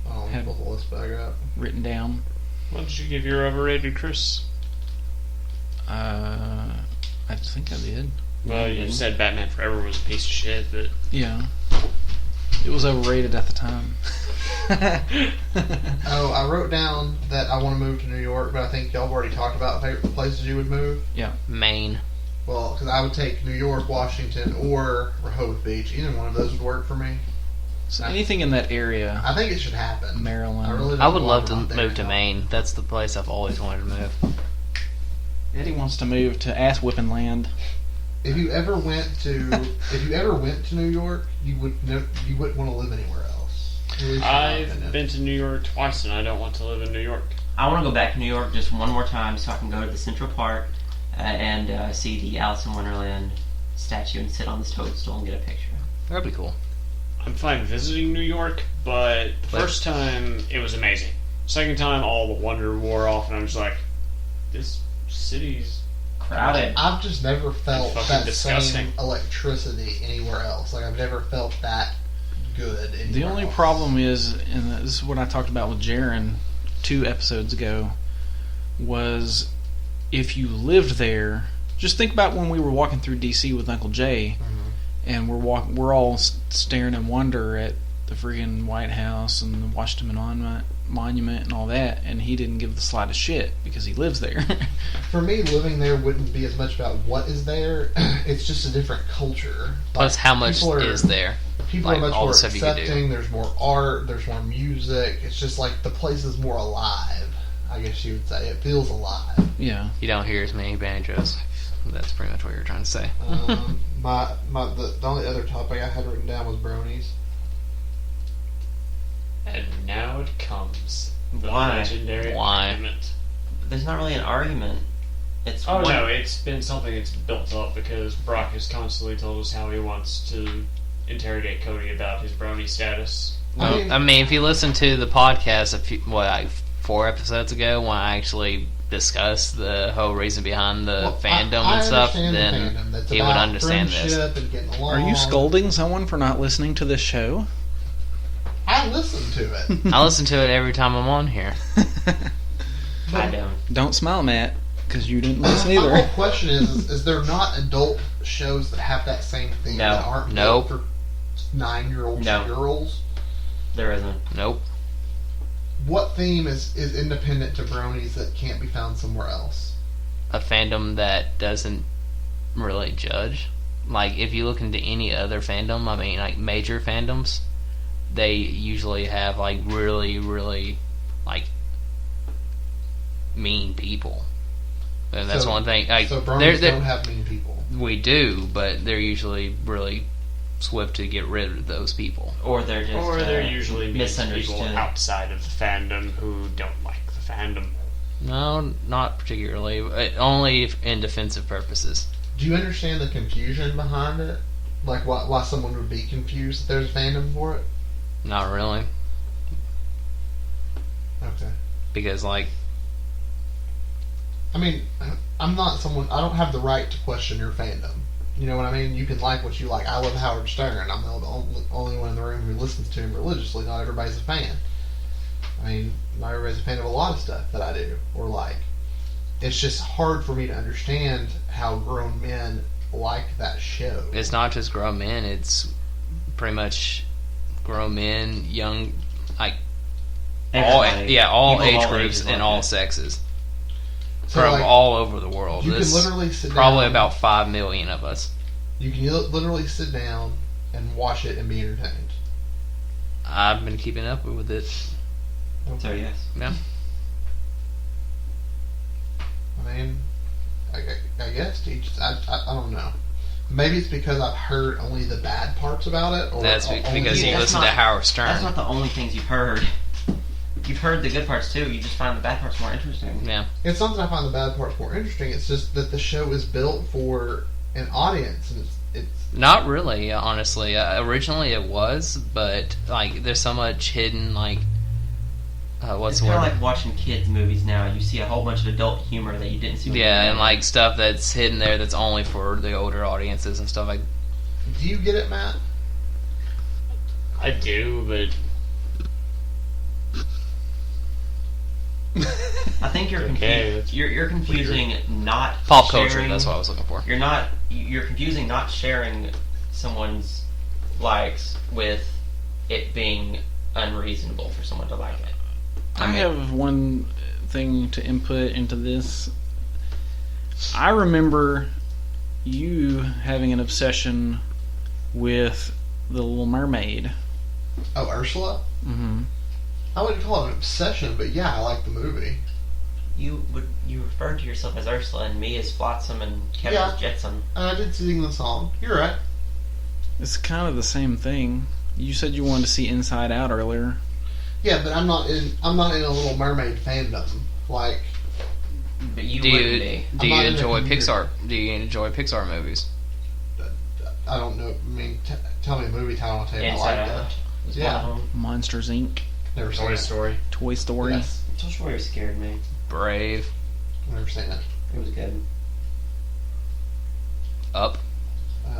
Speaker 6: I'll
Speaker 3: Had-
Speaker 6: pull the list back up.
Speaker 3: written down?
Speaker 2: What did you give your overrated, Chris?
Speaker 3: I think I did.
Speaker 2: Well, you said Batman Forever was a piece of shit, but
Speaker 3: Yeah. It was overrated at the time.
Speaker 6: Oh, I wrote down that I want to move to New York, but I think y'all have already talked about favorite places you would move.
Speaker 4: Maine.
Speaker 6: Well, because I would take New York, Washington, or Rehoboth Beach. Either one of those would work for me.
Speaker 3: So anything in that area,
Speaker 6: I think it should happen.
Speaker 3: Maryland.
Speaker 6: really don't
Speaker 4: I would
Speaker 6: know
Speaker 4: love
Speaker 6: why
Speaker 4: to
Speaker 6: I'm not there
Speaker 4: move to
Speaker 6: now.
Speaker 4: Maine. That's the place I've always wanted to move.
Speaker 3: Eddie wants to move to ass whipping land.
Speaker 6: If you ever went to New York, you wouldn't want to live anywhere else. At least in my
Speaker 2: I've
Speaker 6: opinion.
Speaker 2: been to New York twice, and I don't want to live in New York.
Speaker 5: I want to go back to New York just one more time so I can go to the Central Park and see the Alice in Wonderland statue and sit on this toadstool and get a picture.
Speaker 4: That'd be cool.
Speaker 2: I'm fine visiting New York, but the first time it was amazing. Second time, all the wonder wore off, and I'm just like, this city's
Speaker 5: Crowded.
Speaker 6: I've just never felt
Speaker 2: fucking
Speaker 6: that
Speaker 2: disgusting.
Speaker 6: same electricity anywhere else. Like I've never felt that good.
Speaker 3: The
Speaker 6: anywhere
Speaker 3: only
Speaker 6: else.
Speaker 3: problem is, and this is what I talked about with Jaron 2 episodes ago, was if you lived there. Just think about when we were walking through DC with Uncle Jay, and we're all staring in wonder at the freaking White House and the Washington Monument and all that, and he didn't give the slightest shit because he lives there.
Speaker 6: For me, living there wouldn't be as much about what is there. It's just a different culture.
Speaker 4: Plus,
Speaker 6: Like,
Speaker 4: how much
Speaker 6: people are-
Speaker 4: is there?
Speaker 6: People
Speaker 4: Like,
Speaker 6: are much
Speaker 4: all
Speaker 6: more
Speaker 4: the stuff you could do.
Speaker 6: accepting. There's more art. There's more music. It's just like the place is more alive. I guess you would say it feels alive.
Speaker 3: Yeah.
Speaker 4: You don't hear as many banjos. That's pretty much what you're trying to say.
Speaker 6: The only other topic I had written down was bronies.
Speaker 2: And now it comes. The
Speaker 5: Why?
Speaker 2: legendary
Speaker 4: Why?
Speaker 2: argument.
Speaker 5: There's not really an argument. It's
Speaker 2: Oh
Speaker 5: one-
Speaker 2: no, it's been something that's built up because Brock has constantly told us how he wants to interrogate Cody about his brony status.
Speaker 4: I mean, if you listen to the podcast like 4 episodes ago when I actually discussed the whole reason behind the fandom
Speaker 6: I
Speaker 4: and stuff,
Speaker 6: understand the
Speaker 4: then
Speaker 6: fandom. That's
Speaker 4: he would
Speaker 6: about
Speaker 4: understand this.
Speaker 6: friendship and getting along.
Speaker 3: Are you scolding someone for not listening to this show?
Speaker 6: I listen to it.
Speaker 4: I listen to it every time I'm on here.
Speaker 5: I don't.
Speaker 3: Don't smile, Matt, because you didn't listen
Speaker 6: My whole
Speaker 3: either.
Speaker 6: question is there not adult shows that have that same theme
Speaker 5: No.
Speaker 6: that aren't
Speaker 4: Nope.
Speaker 6: built for 9-year-old
Speaker 5: No.
Speaker 6: girls?
Speaker 5: There isn't.
Speaker 4: Nope.
Speaker 6: What theme is independent to bronies that can't be found somewhere else?
Speaker 4: A fandom that doesn't really judge. Like, if you look into any other fandom, I mean, like, major fandoms, they usually have, like, really, really, like, mean people. And that's
Speaker 6: So-
Speaker 4: one thing. Like,
Speaker 6: So
Speaker 4: they're-
Speaker 6: bronies
Speaker 4: they're-
Speaker 6: don't have mean people.
Speaker 4: we do, but they're usually really swift to get rid of those people.
Speaker 5: Or they're just
Speaker 2: Or they're usually mean
Speaker 5: misunderstood.
Speaker 2: people outside of the fandom who don't like the fandom.
Speaker 4: No, not particularly. Only in defensive purposes.
Speaker 6: Do you understand the confusion behind it? Like why someone would be confused that there's a fandom for it?
Speaker 4: Not really.
Speaker 6: Okay.
Speaker 4: Because, like,
Speaker 6: I mean, I'm not someone. I don't have the right to question your fandom. You know what I mean? You can like what you like. I love Howard Stern. I'm the only one in the room who listens to him religiously. Not everybody's a fan. I mean, not everybody's a fan of a lot of stuff that I do or like. It's just hard for me to understand how grown men like that show.
Speaker 4: it's not just grown men, it's pretty much grown men, young, like, all
Speaker 5: Everybody.
Speaker 4: all
Speaker 5: People of
Speaker 4: age
Speaker 5: all
Speaker 4: groups
Speaker 5: ages
Speaker 4: and
Speaker 5: like
Speaker 4: all
Speaker 5: that.
Speaker 4: sexes.
Speaker 6: So,
Speaker 4: From
Speaker 6: like,
Speaker 4: all over the world.
Speaker 6: you can
Speaker 4: There's
Speaker 6: literally sit
Speaker 4: probably
Speaker 6: down,
Speaker 4: about 5 million of us.
Speaker 6: You can literally sit down and watch it and be entertained.
Speaker 4: I've been keeping up with it.
Speaker 5: So yes.
Speaker 4: Yeah.
Speaker 6: I mean, I guess I don't know. Maybe it's because I've heard only the bad parts about it. Or
Speaker 4: That's
Speaker 6: only
Speaker 4: because you
Speaker 5: that's
Speaker 4: listen to
Speaker 5: not-
Speaker 4: Howard
Speaker 5: That's
Speaker 4: Stern.
Speaker 5: not the only things you've heard. You've heard the good parts too. You just find the bad parts more interesting.
Speaker 4: Yeah.
Speaker 6: It's not that I find the bad parts more interesting. It's just that the show is built for an audience, and it's
Speaker 4: Not really, honestly. Originally it was, but, like, there's so much hidden, like, what's
Speaker 5: It's
Speaker 4: the
Speaker 5: kind
Speaker 4: word?
Speaker 5: of like watching kids movies now. You see a whole bunch of adult humor that you didn't see. when you
Speaker 4: Yeah,
Speaker 5: were
Speaker 4: and,
Speaker 5: younger.
Speaker 4: like, stuff that's hidden there that's only for the older audiences and stuff like.
Speaker 6: Do you get it, Matt?
Speaker 2: I do, but
Speaker 5: I think you're
Speaker 2: Okay,
Speaker 5: confused.
Speaker 2: that's
Speaker 5: You're confusing not
Speaker 4: Pop culture,
Speaker 5: sharing-
Speaker 4: that's what I was looking for.
Speaker 5: You're confusing not sharing someone's likes with it being unreasonable for someone to like it.
Speaker 3: I have one thing to input into this. I remember you having an obsession with The Little Mermaid.
Speaker 6: Oh, Ursula?
Speaker 3: Mm-hmm.
Speaker 6: I wouldn't call it an obsession, but yeah, I like the movie.
Speaker 5: You referred to yourself as Ursula and me as Flotsam and Kevin as Jetsam.
Speaker 6: And I did sing the song. You're right.
Speaker 3: It's kind of the same thing. You said you wanted to see Inside Out earlier.
Speaker 6: Yeah, but I'm not in a Little Mermaid fandom. Like,
Speaker 5: But you
Speaker 4: Do
Speaker 5: wouldn't
Speaker 4: you
Speaker 5: be.
Speaker 4: do you
Speaker 6: I'm not in
Speaker 4: enjoy
Speaker 6: a
Speaker 4: Pixar? Do you enjoy Pixar movies?
Speaker 6: I don't know. I mean, tell me a movie title, I'll tell you if I
Speaker 5: Inside
Speaker 6: like
Speaker 5: Out
Speaker 6: that.
Speaker 5: is
Speaker 6: Yeah.
Speaker 5: one of them.
Speaker 3: Monsters Inc.
Speaker 6: Never seen
Speaker 2: Toy
Speaker 6: it.
Speaker 2: Story.
Speaker 3: Toy Story.
Speaker 6: Yes.
Speaker 5: Toy Story scared me.
Speaker 4: Brave,
Speaker 6: Never seen it.
Speaker 5: It was good.
Speaker 4: Up.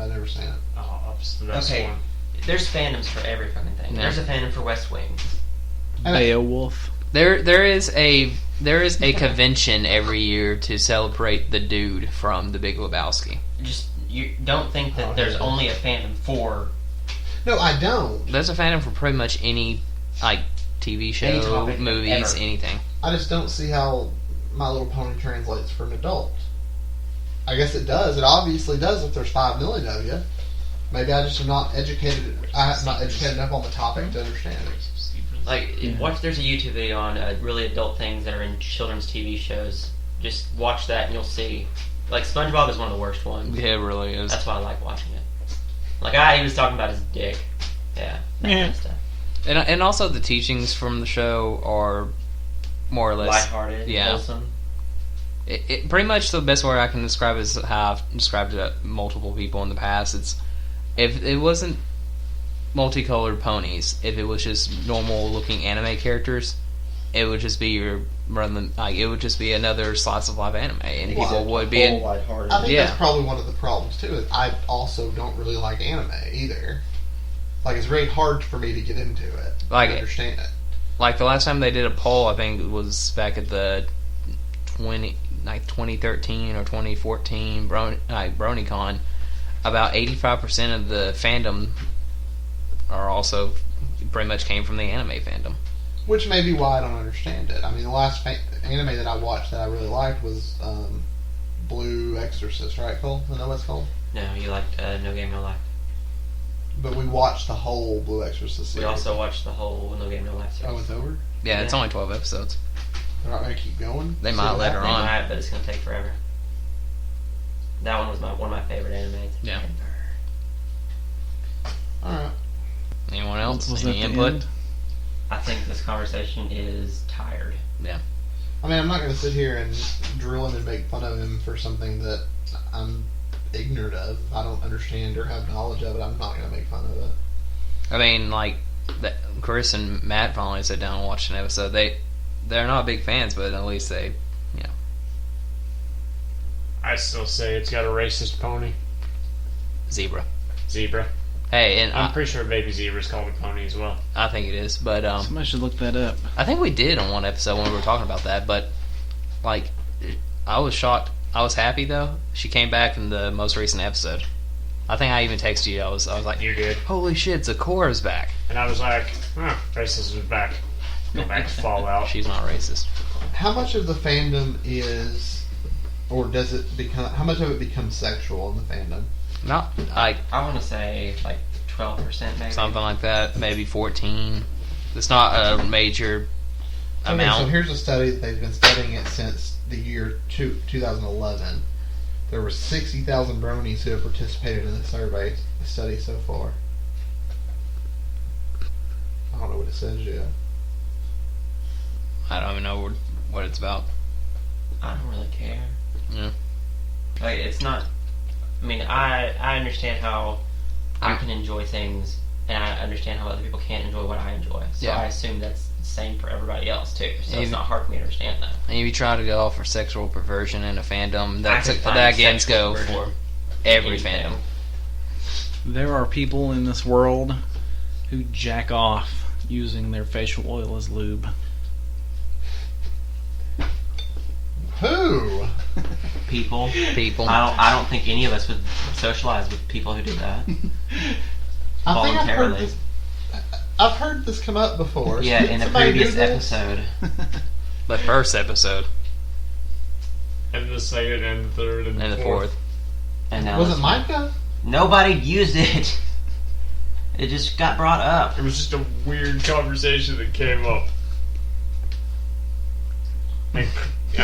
Speaker 6: Never seen it.
Speaker 2: Oh, Up's the best
Speaker 5: Okay.
Speaker 2: one.
Speaker 5: There's fandoms for every fucking thing.
Speaker 4: Yeah.
Speaker 5: There's a fandom for West Wing.
Speaker 3: Beowulf.
Speaker 4: There is a convention every year to celebrate the dude from The Big Lebowski.
Speaker 5: Just you don't think that
Speaker 2: Oh,
Speaker 5: there's
Speaker 2: yeah.
Speaker 5: only a fandom for
Speaker 6: No, I don't.
Speaker 4: There's a fandom for pretty much any like TV show,
Speaker 5: Any topic
Speaker 4: movies,
Speaker 5: ever.
Speaker 4: anything.
Speaker 6: I just don't see how My Little Pony translates for an adult. I guess it does. It obviously does if there's 5 million of you. Maybe I just am not educated. I'm not educated enough on the topic to understand it.
Speaker 5: like watch. There's a YouTube video on really adult things that are in children's TV shows. Just watch that and you'll see. Like SpongeBob is one of the worst ones.
Speaker 4: Yeah, it really is.
Speaker 5: That's why I like watching it. Like he was talking about his dick. Yeah. That kind of stuff.
Speaker 4: And also the teachings from the show are more or less
Speaker 5: Lighthearted,
Speaker 4: yeah.
Speaker 5: wholesome.
Speaker 4: It pretty much the best way I can describe it is how I've described it to multiple people in the past. It's if it wasn't multicolored ponies, if it was just normal looking anime characters, it would just be it would just be another slice of life anime, and people would be
Speaker 5: lighthearted.
Speaker 6: I think
Speaker 4: Yeah.
Speaker 6: that's probably one of the problems too. Is I also don't really like anime either. Like it's very hard for me to get into it.
Speaker 4: Like
Speaker 6: to
Speaker 4: it.
Speaker 6: understand it.
Speaker 4: like the last time they did a poll. I think it was back at the 2013 or 2014 BronyCon. About 85% of the fandom are also pretty much came from the anime fandom.
Speaker 6: Which may be why I don't understand it. I mean, the last anime that I watched that I really liked was Blue Exorcist, right, Cole? I know what it's called.
Speaker 5: No, you liked No Game No Life.
Speaker 6: But we watched the whole Blue Exorcist series.
Speaker 5: We also watched the whole No Game No Life series.
Speaker 6: Oh, it's over?
Speaker 4: Yeah, it's
Speaker 5: Yeah.
Speaker 4: only 12 episodes.
Speaker 6: They're not going to keep going?
Speaker 4: They
Speaker 6: See
Speaker 4: might
Speaker 6: what
Speaker 4: later
Speaker 6: happens?
Speaker 4: on.
Speaker 5: Alright, but it's gonna take forever. That one was one of my favorite animes.
Speaker 4: Yeah.
Speaker 6: Alright.
Speaker 4: Anyone else?
Speaker 3: Was that
Speaker 4: Any
Speaker 3: the
Speaker 4: input?
Speaker 3: end?
Speaker 5: I think this conversation is tired.
Speaker 6: I mean, I'm not going to sit here and drill him and make fun of him for something that I'm ignorant of. I don't understand or have knowledge of it. I'm not going to make fun of it.
Speaker 4: I mean, like, Chris and Matt finally sat down and watched an episode. They're not big fans, but at least they,
Speaker 2: I still say it's got a racist pony.
Speaker 4: zebra.
Speaker 2: Zebra.
Speaker 4: Hey, and
Speaker 2: I'm pretty sure Baby Zebra's called a pony as well.
Speaker 4: I think it is, but
Speaker 3: Somebody should look that up.
Speaker 4: I think we did on one episode when we were talking about that. But like, I was shocked. I was happy though. She came back in the most recent episode. I think I even texted you. I was like,
Speaker 2: You did.
Speaker 4: "Holy shit, Zikora's back."
Speaker 2: And I was like, racism is back. Go back to Fallout.
Speaker 4: She's not racist.
Speaker 6: How much of the fandom is, or does it become, how much of it becomes sexual in the fandom?
Speaker 4: Not like
Speaker 5: I want to say like 12% maybe.
Speaker 4: something like that. Maybe 14. It's not a major
Speaker 6: Okay,
Speaker 4: amount.
Speaker 6: so here's a study that they've been studying it since the year 2011. There were 60,000 bronies who have participated in the study so far. I don't know what it says yet.
Speaker 4: I don't even know what it's about.
Speaker 5: I don't really care.
Speaker 4: Yeah.
Speaker 5: Like it's not. I mean, I understand how I can enjoy things, and I understand how other people can't enjoy what I enjoy. So
Speaker 4: Yeah.
Speaker 5: I assume that's the same for everybody else too. So
Speaker 4: Even-
Speaker 5: it's not hard for me to understand that.
Speaker 4: And if you try to go for sexual perversion in a fandom,
Speaker 5: I could find
Speaker 4: that again
Speaker 5: sexual
Speaker 4: go for
Speaker 5: perversion
Speaker 4: every
Speaker 5: in anything.
Speaker 4: fandom.
Speaker 3: There are people in this world who jack off using their facial oil as lube.
Speaker 6: Who?
Speaker 5: People.
Speaker 4: People.
Speaker 5: I don't think any of us would socialize with people who do that
Speaker 6: I think I've heard
Speaker 5: voluntarily.
Speaker 6: this. I've heard this come up before.
Speaker 5: Yeah,
Speaker 6: Didn't
Speaker 5: in a
Speaker 6: somebody
Speaker 5: previous
Speaker 6: do this?
Speaker 5: episode.
Speaker 4: The first episode
Speaker 2: And the second and the third and
Speaker 4: and the fourth.
Speaker 5: And now
Speaker 6: Was it
Speaker 5: listen.
Speaker 6: Micah?
Speaker 5: Nobody used it. It just got brought up.
Speaker 2: It was just a weird conversation that came up. And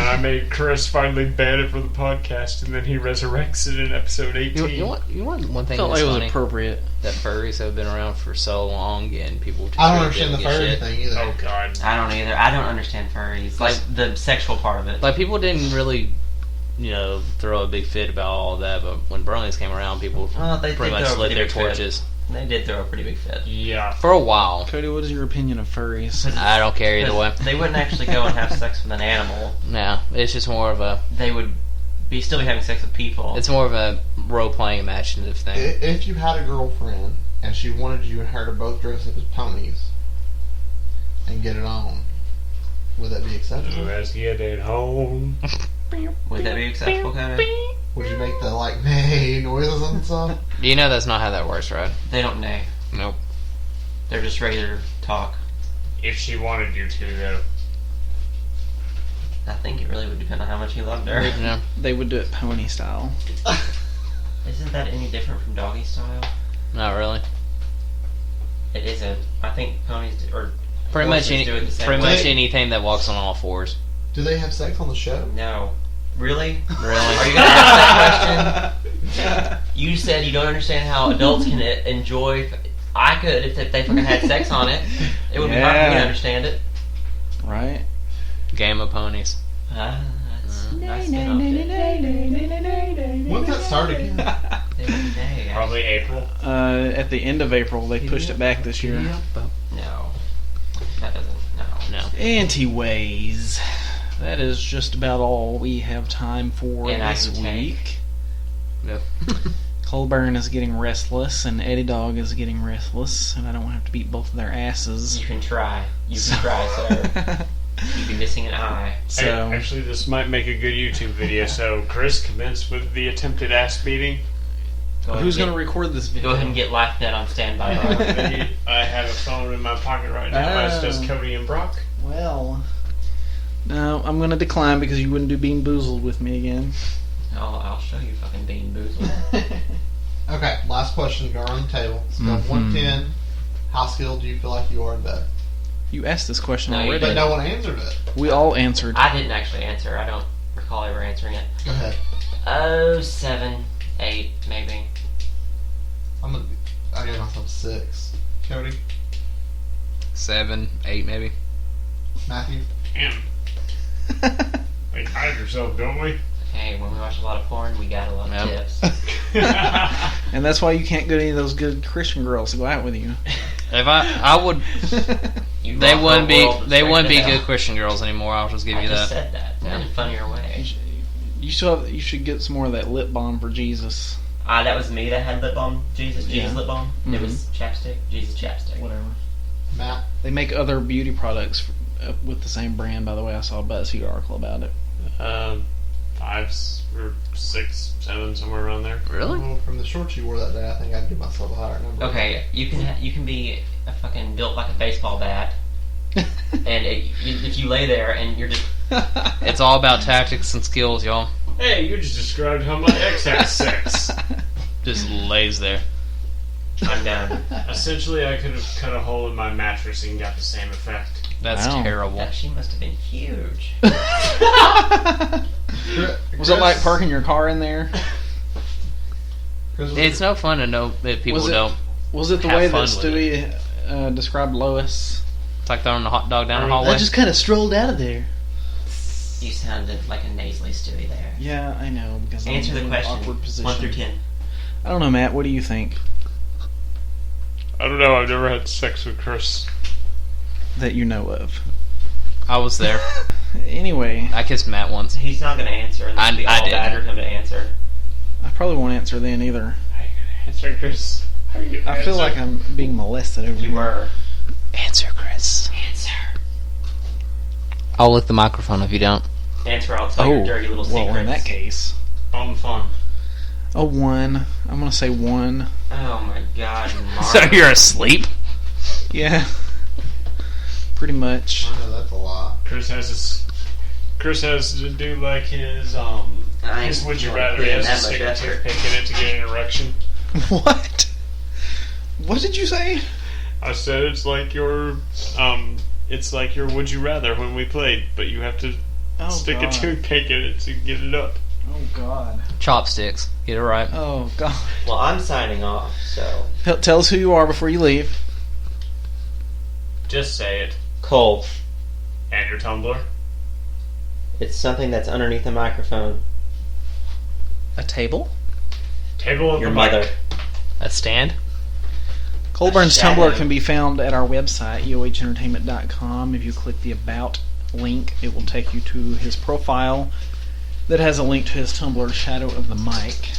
Speaker 2: I made Chris finally ban it from the podcast, and then he resurrects it in episode 18.
Speaker 4: You want one thing
Speaker 3: Felt
Speaker 4: that's
Speaker 3: like it was
Speaker 4: funny?
Speaker 3: appropriate.
Speaker 4: That furries have been around for so long, and people just
Speaker 6: I don't
Speaker 4: really
Speaker 6: understand the
Speaker 4: didn't
Speaker 6: furry
Speaker 4: get shit.
Speaker 6: thing either.
Speaker 2: Oh, God.
Speaker 5: I don't either. I don't understand furries. Like, the sexual part of it.
Speaker 4: Like, people didn't really, throw a big fit about all that, but when Bronies came around, people
Speaker 5: Well, they
Speaker 4: pretty
Speaker 5: did
Speaker 4: much
Speaker 5: throw a
Speaker 4: lit
Speaker 5: pretty
Speaker 4: their
Speaker 5: big fit.
Speaker 4: torches.
Speaker 5: They did throw a pretty big fit.
Speaker 2: Yeah.
Speaker 4: For a while.
Speaker 3: Cody, what is your opinion of furries?
Speaker 4: I don't care either way.
Speaker 5: They wouldn't actually go and have sex with an animal.
Speaker 4: No, it's just more of a...
Speaker 5: They would still be having sex with people.
Speaker 4: It's more of a role-playing imaginative thing.
Speaker 6: If you had a girlfriend and she wanted you and her to both dress up as ponies and get it on, would that be acceptable?
Speaker 2: Let's get it home.
Speaker 5: Would that be acceptable, Cody?
Speaker 6: Would you make the like neigh noises and stuff?
Speaker 4: You know that's not how that works, right?
Speaker 5: They don't neigh.
Speaker 4: Nope.
Speaker 5: They're just regular talk.
Speaker 2: If she wanted you to, though.
Speaker 5: I think it really would depend on how much he loved her.
Speaker 4: No.
Speaker 3: They would do it pony style.
Speaker 5: Isn't that any different from doggy style?
Speaker 4: Not really.
Speaker 5: It isn't. I think ponies or
Speaker 4: Pretty much,
Speaker 5: horses do it the same
Speaker 4: pretty
Speaker 5: way.
Speaker 4: much anything that walks on all fours.
Speaker 6: Do they have sex on the show?
Speaker 5: No. Really?
Speaker 4: Really?
Speaker 5: Are you gonna ask that question? You said you don't understand how adults can enjoy. I could if they fucking had sex on it. It would be hard for me to understand it.
Speaker 3: Right?
Speaker 4: Game of ponies.
Speaker 5: That's nice spin off it.
Speaker 6: When's that start again?
Speaker 5: They would be nay.
Speaker 2: Probably April.
Speaker 3: At the end of April, they pushed it back this year.
Speaker 5: No. That doesn't. No.
Speaker 4: No.
Speaker 3: Anyways, that is just about all we have time for
Speaker 5: And I
Speaker 3: this
Speaker 5: can take.
Speaker 3: week.
Speaker 4: Yep.
Speaker 3: Colburn is getting restless, and Eddie Dog is getting restless, and I don't have to beat both of their asses.
Speaker 5: You can try. You can try, sir. You'd be missing an eye.
Speaker 3: So,
Speaker 2: Actually, this might make a good YouTube video. So, Chris commenced with the attempted ass beating.
Speaker 3: who's going to record this video?
Speaker 5: Go ahead and get LifeNet on standby.
Speaker 2: I have a phone in my pocket right now, as does Cody and Brock.
Speaker 3: Well, no, I'm going to decline because you wouldn't do Bean Boozled with me again.
Speaker 5: I'll show you fucking Bean Boozled.
Speaker 6: Okay, last question. Go around the table. Scale of 1 to 10. How skilled do you feel like you are in bed?
Speaker 3: You asked this question
Speaker 5: No, you
Speaker 3: already.
Speaker 6: But
Speaker 5: didn't.
Speaker 6: no one answered it.
Speaker 3: We all answered.
Speaker 5: I didn't actually answer. I don't recall ever answering it.
Speaker 6: Go ahead.
Speaker 5: Oh, 7, 8, maybe.
Speaker 6: I gave myself 6. Cody?
Speaker 4: 7, 8 maybe.
Speaker 6: Matthew?
Speaker 2: Damn. Like, hide yourself, don't we?
Speaker 5: Hey, when we watch a lot of porn, we got a lot of
Speaker 4: Yep.
Speaker 5: tips.
Speaker 3: And that's why you can't get any of those good Christian girls to go out with you.
Speaker 4: If I would,
Speaker 5: You
Speaker 4: they
Speaker 5: rock
Speaker 4: wouldn't
Speaker 5: our
Speaker 4: be,
Speaker 5: world
Speaker 4: they
Speaker 5: straight
Speaker 4: wouldn't
Speaker 5: to
Speaker 4: be
Speaker 5: hell.
Speaker 4: good Christian girls anymore. I'll just give
Speaker 5: I
Speaker 4: you
Speaker 5: just
Speaker 4: that.
Speaker 5: said that in a funnier way.
Speaker 3: You should get some more of that lip balm for Jesus.
Speaker 5: That was me that had lip balm. Jesus
Speaker 3: Yeah.
Speaker 5: lip balm. It
Speaker 3: Mhm.
Speaker 5: was chapstick. Jesus chapstick.
Speaker 3: Whatever.
Speaker 6: Matt?
Speaker 3: They make other beauty products with the same brand, by the way. I saw a BuzzFeed article about it.
Speaker 2: 5 or 6, 7, somewhere around there.
Speaker 4: Really?
Speaker 6: Well, from the shorts you wore that day, I think I'd give myself a higher number.
Speaker 5: Okay, you can be a fucking built like a baseball bat, and if you lay there and you're just
Speaker 4: It's all about tactics and skills, y'all.
Speaker 2: Hey, you just described how my ex has sex.
Speaker 4: Just lays there.
Speaker 5: I'm done.
Speaker 2: Essentially, I could have cut a hole in my mattress and got the same effect.
Speaker 4: That's
Speaker 3: Wow.
Speaker 4: terrible.
Speaker 5: That she must have been huge.
Speaker 3: Was it like parking your car in there?
Speaker 6: Chris,
Speaker 4: It's no fun to know that people
Speaker 3: Was it-
Speaker 4: don't.
Speaker 3: Was it the
Speaker 4: Have
Speaker 3: way that
Speaker 4: fun with
Speaker 3: Stewie described Lois?
Speaker 4: It's like throwing a hot dog down the hallway.
Speaker 3: kind of strolled out of there.
Speaker 5: You sounded like a nasally Stewie there.
Speaker 3: Yeah, I know, because
Speaker 5: Answer
Speaker 3: I'm
Speaker 5: the
Speaker 3: in an
Speaker 5: question.
Speaker 3: awkward position.
Speaker 5: 1 through 10.
Speaker 3: I don't know, Matt. What do you think?
Speaker 2: I don't know, I've never had sex with Chris.
Speaker 3: That you know of.
Speaker 4: I was there.
Speaker 3: Anyway,
Speaker 4: I kissed Matt once.
Speaker 5: He's not going to answer, and
Speaker 4: I
Speaker 5: we all
Speaker 4: did.
Speaker 5: badgered him to answer.
Speaker 3: I probably won't answer then either.
Speaker 2: How you gonna answer, Chris? How you gonna
Speaker 3: I feel
Speaker 2: answer?
Speaker 3: like I'm being molested over
Speaker 5: You
Speaker 3: here.
Speaker 5: were.
Speaker 4: Answer, Chris.
Speaker 5: Answer.
Speaker 4: I'll lick the microphone if you don't.
Speaker 5: Answer, I'll tell your dirty little secrets.
Speaker 3: well, in that case,
Speaker 2: On the phone.
Speaker 3: a 1. I'm gonna say 1.
Speaker 5: Oh my god, Mark.
Speaker 4: So you're asleep?
Speaker 3: Yeah, pretty much.
Speaker 6: I know that's a lie.
Speaker 2: Chris has to do like his would you rather. He has to stick a toothpick in it to get an erection.
Speaker 3: What? What did you say?
Speaker 2: I said it's like your would you rather when we played, but you have to stick a toothpick in it to get it up.
Speaker 3: Oh God.
Speaker 4: Chopsticks. Get it right.
Speaker 3: Oh God.
Speaker 5: Well, I'm signing off, so.
Speaker 3: Tell us who you are before you leave.
Speaker 2: Just say it.
Speaker 5: Cole.
Speaker 2: And your Tumblr.
Speaker 5: It's something that's underneath the microphone.
Speaker 3: A table?
Speaker 2: Table of
Speaker 5: Your
Speaker 2: the
Speaker 5: mother.
Speaker 2: mic.
Speaker 4: A stand.
Speaker 3: Colburn's
Speaker 5: A shadow.
Speaker 3: Tumblr can be found at our website, eohentertainment.com. If you click the About link, it will take you to his profile that has a link to his Tumblr, Shadow of the Mic.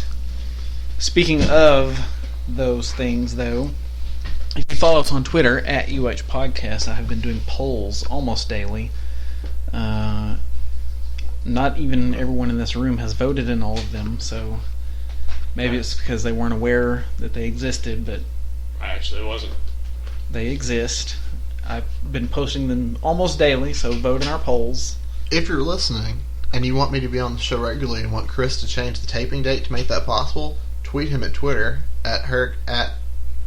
Speaker 3: Speaking of those things, though, if you follow us on Twitter, at UH Podcast, I have been doing polls almost daily. Not even everyone in this room has voted in all of them, so maybe it's because they weren't aware that they existed, but
Speaker 2: I actually wasn't.
Speaker 3: they exist. I've been posting them almost daily, so vote in our polls.
Speaker 6: If you're listening and you want me to be on the show regularly and want Chris to change the taping date to make that possible, tweet him at Twitter at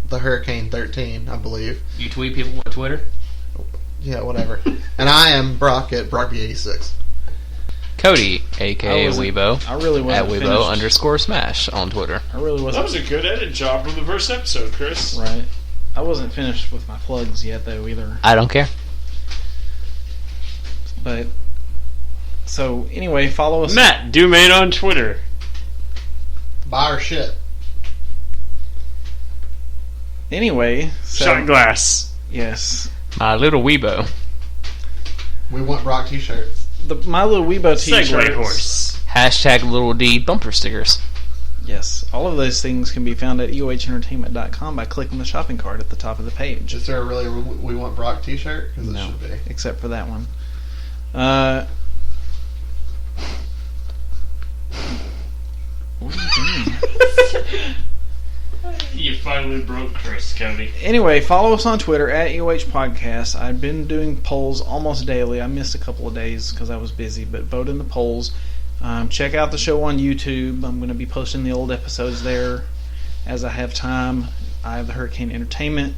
Speaker 6: the Hurricane13, I believe.
Speaker 4: You tweet people with Twitter?
Speaker 6: Yeah, whatever. And I am Brock at BrockB86.
Speaker 4: Cody, aka Weebo,
Speaker 3: I really wasn't
Speaker 4: at
Speaker 3: finished.
Speaker 4: Weebo_smash on Twitter.
Speaker 3: I really
Speaker 2: That
Speaker 3: wasn't.
Speaker 2: was a good edit job from the first episode, Chris.
Speaker 3: Right. I wasn't finished with my plugs yet, though, either.
Speaker 4: I don't care.
Speaker 3: But, so, anyway, follow us.
Speaker 2: Matt, Doomate on Twitter.
Speaker 6: Buy our shit.
Speaker 3: Anyway, so,
Speaker 2: Shot glass.
Speaker 3: yes.
Speaker 4: My little Weebo.
Speaker 6: We want Brock t-shirts.
Speaker 3: The My Little Weebo t-shirts.
Speaker 2: Segway horse.
Speaker 4: Hashtag little D bumper stickers.
Speaker 3: Yes. All of those things can be found at eohentertainment.com by clicking the shopping cart at the top of the page.
Speaker 6: Is there a really We Want Brock t-shirt? Because it
Speaker 3: No.
Speaker 6: should be.
Speaker 3: Except for that one. What are you doing?
Speaker 2: You finally broke Chris, Cody.
Speaker 3: Anyway, follow us on Twitter at EOH Podcast. I've been doing polls almost daily. I missed a couple of days because I was busy, but vote in the polls. Check out the show on YouTube. I'm going to be posting the old episodes there as I have time. I have the Hurricane Entertainment.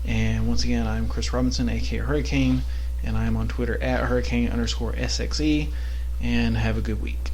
Speaker 3: And once again, I'm Chris Robinson, aka Hurricane, and I am on Twitter at Hurricane_SXE. And have a good week.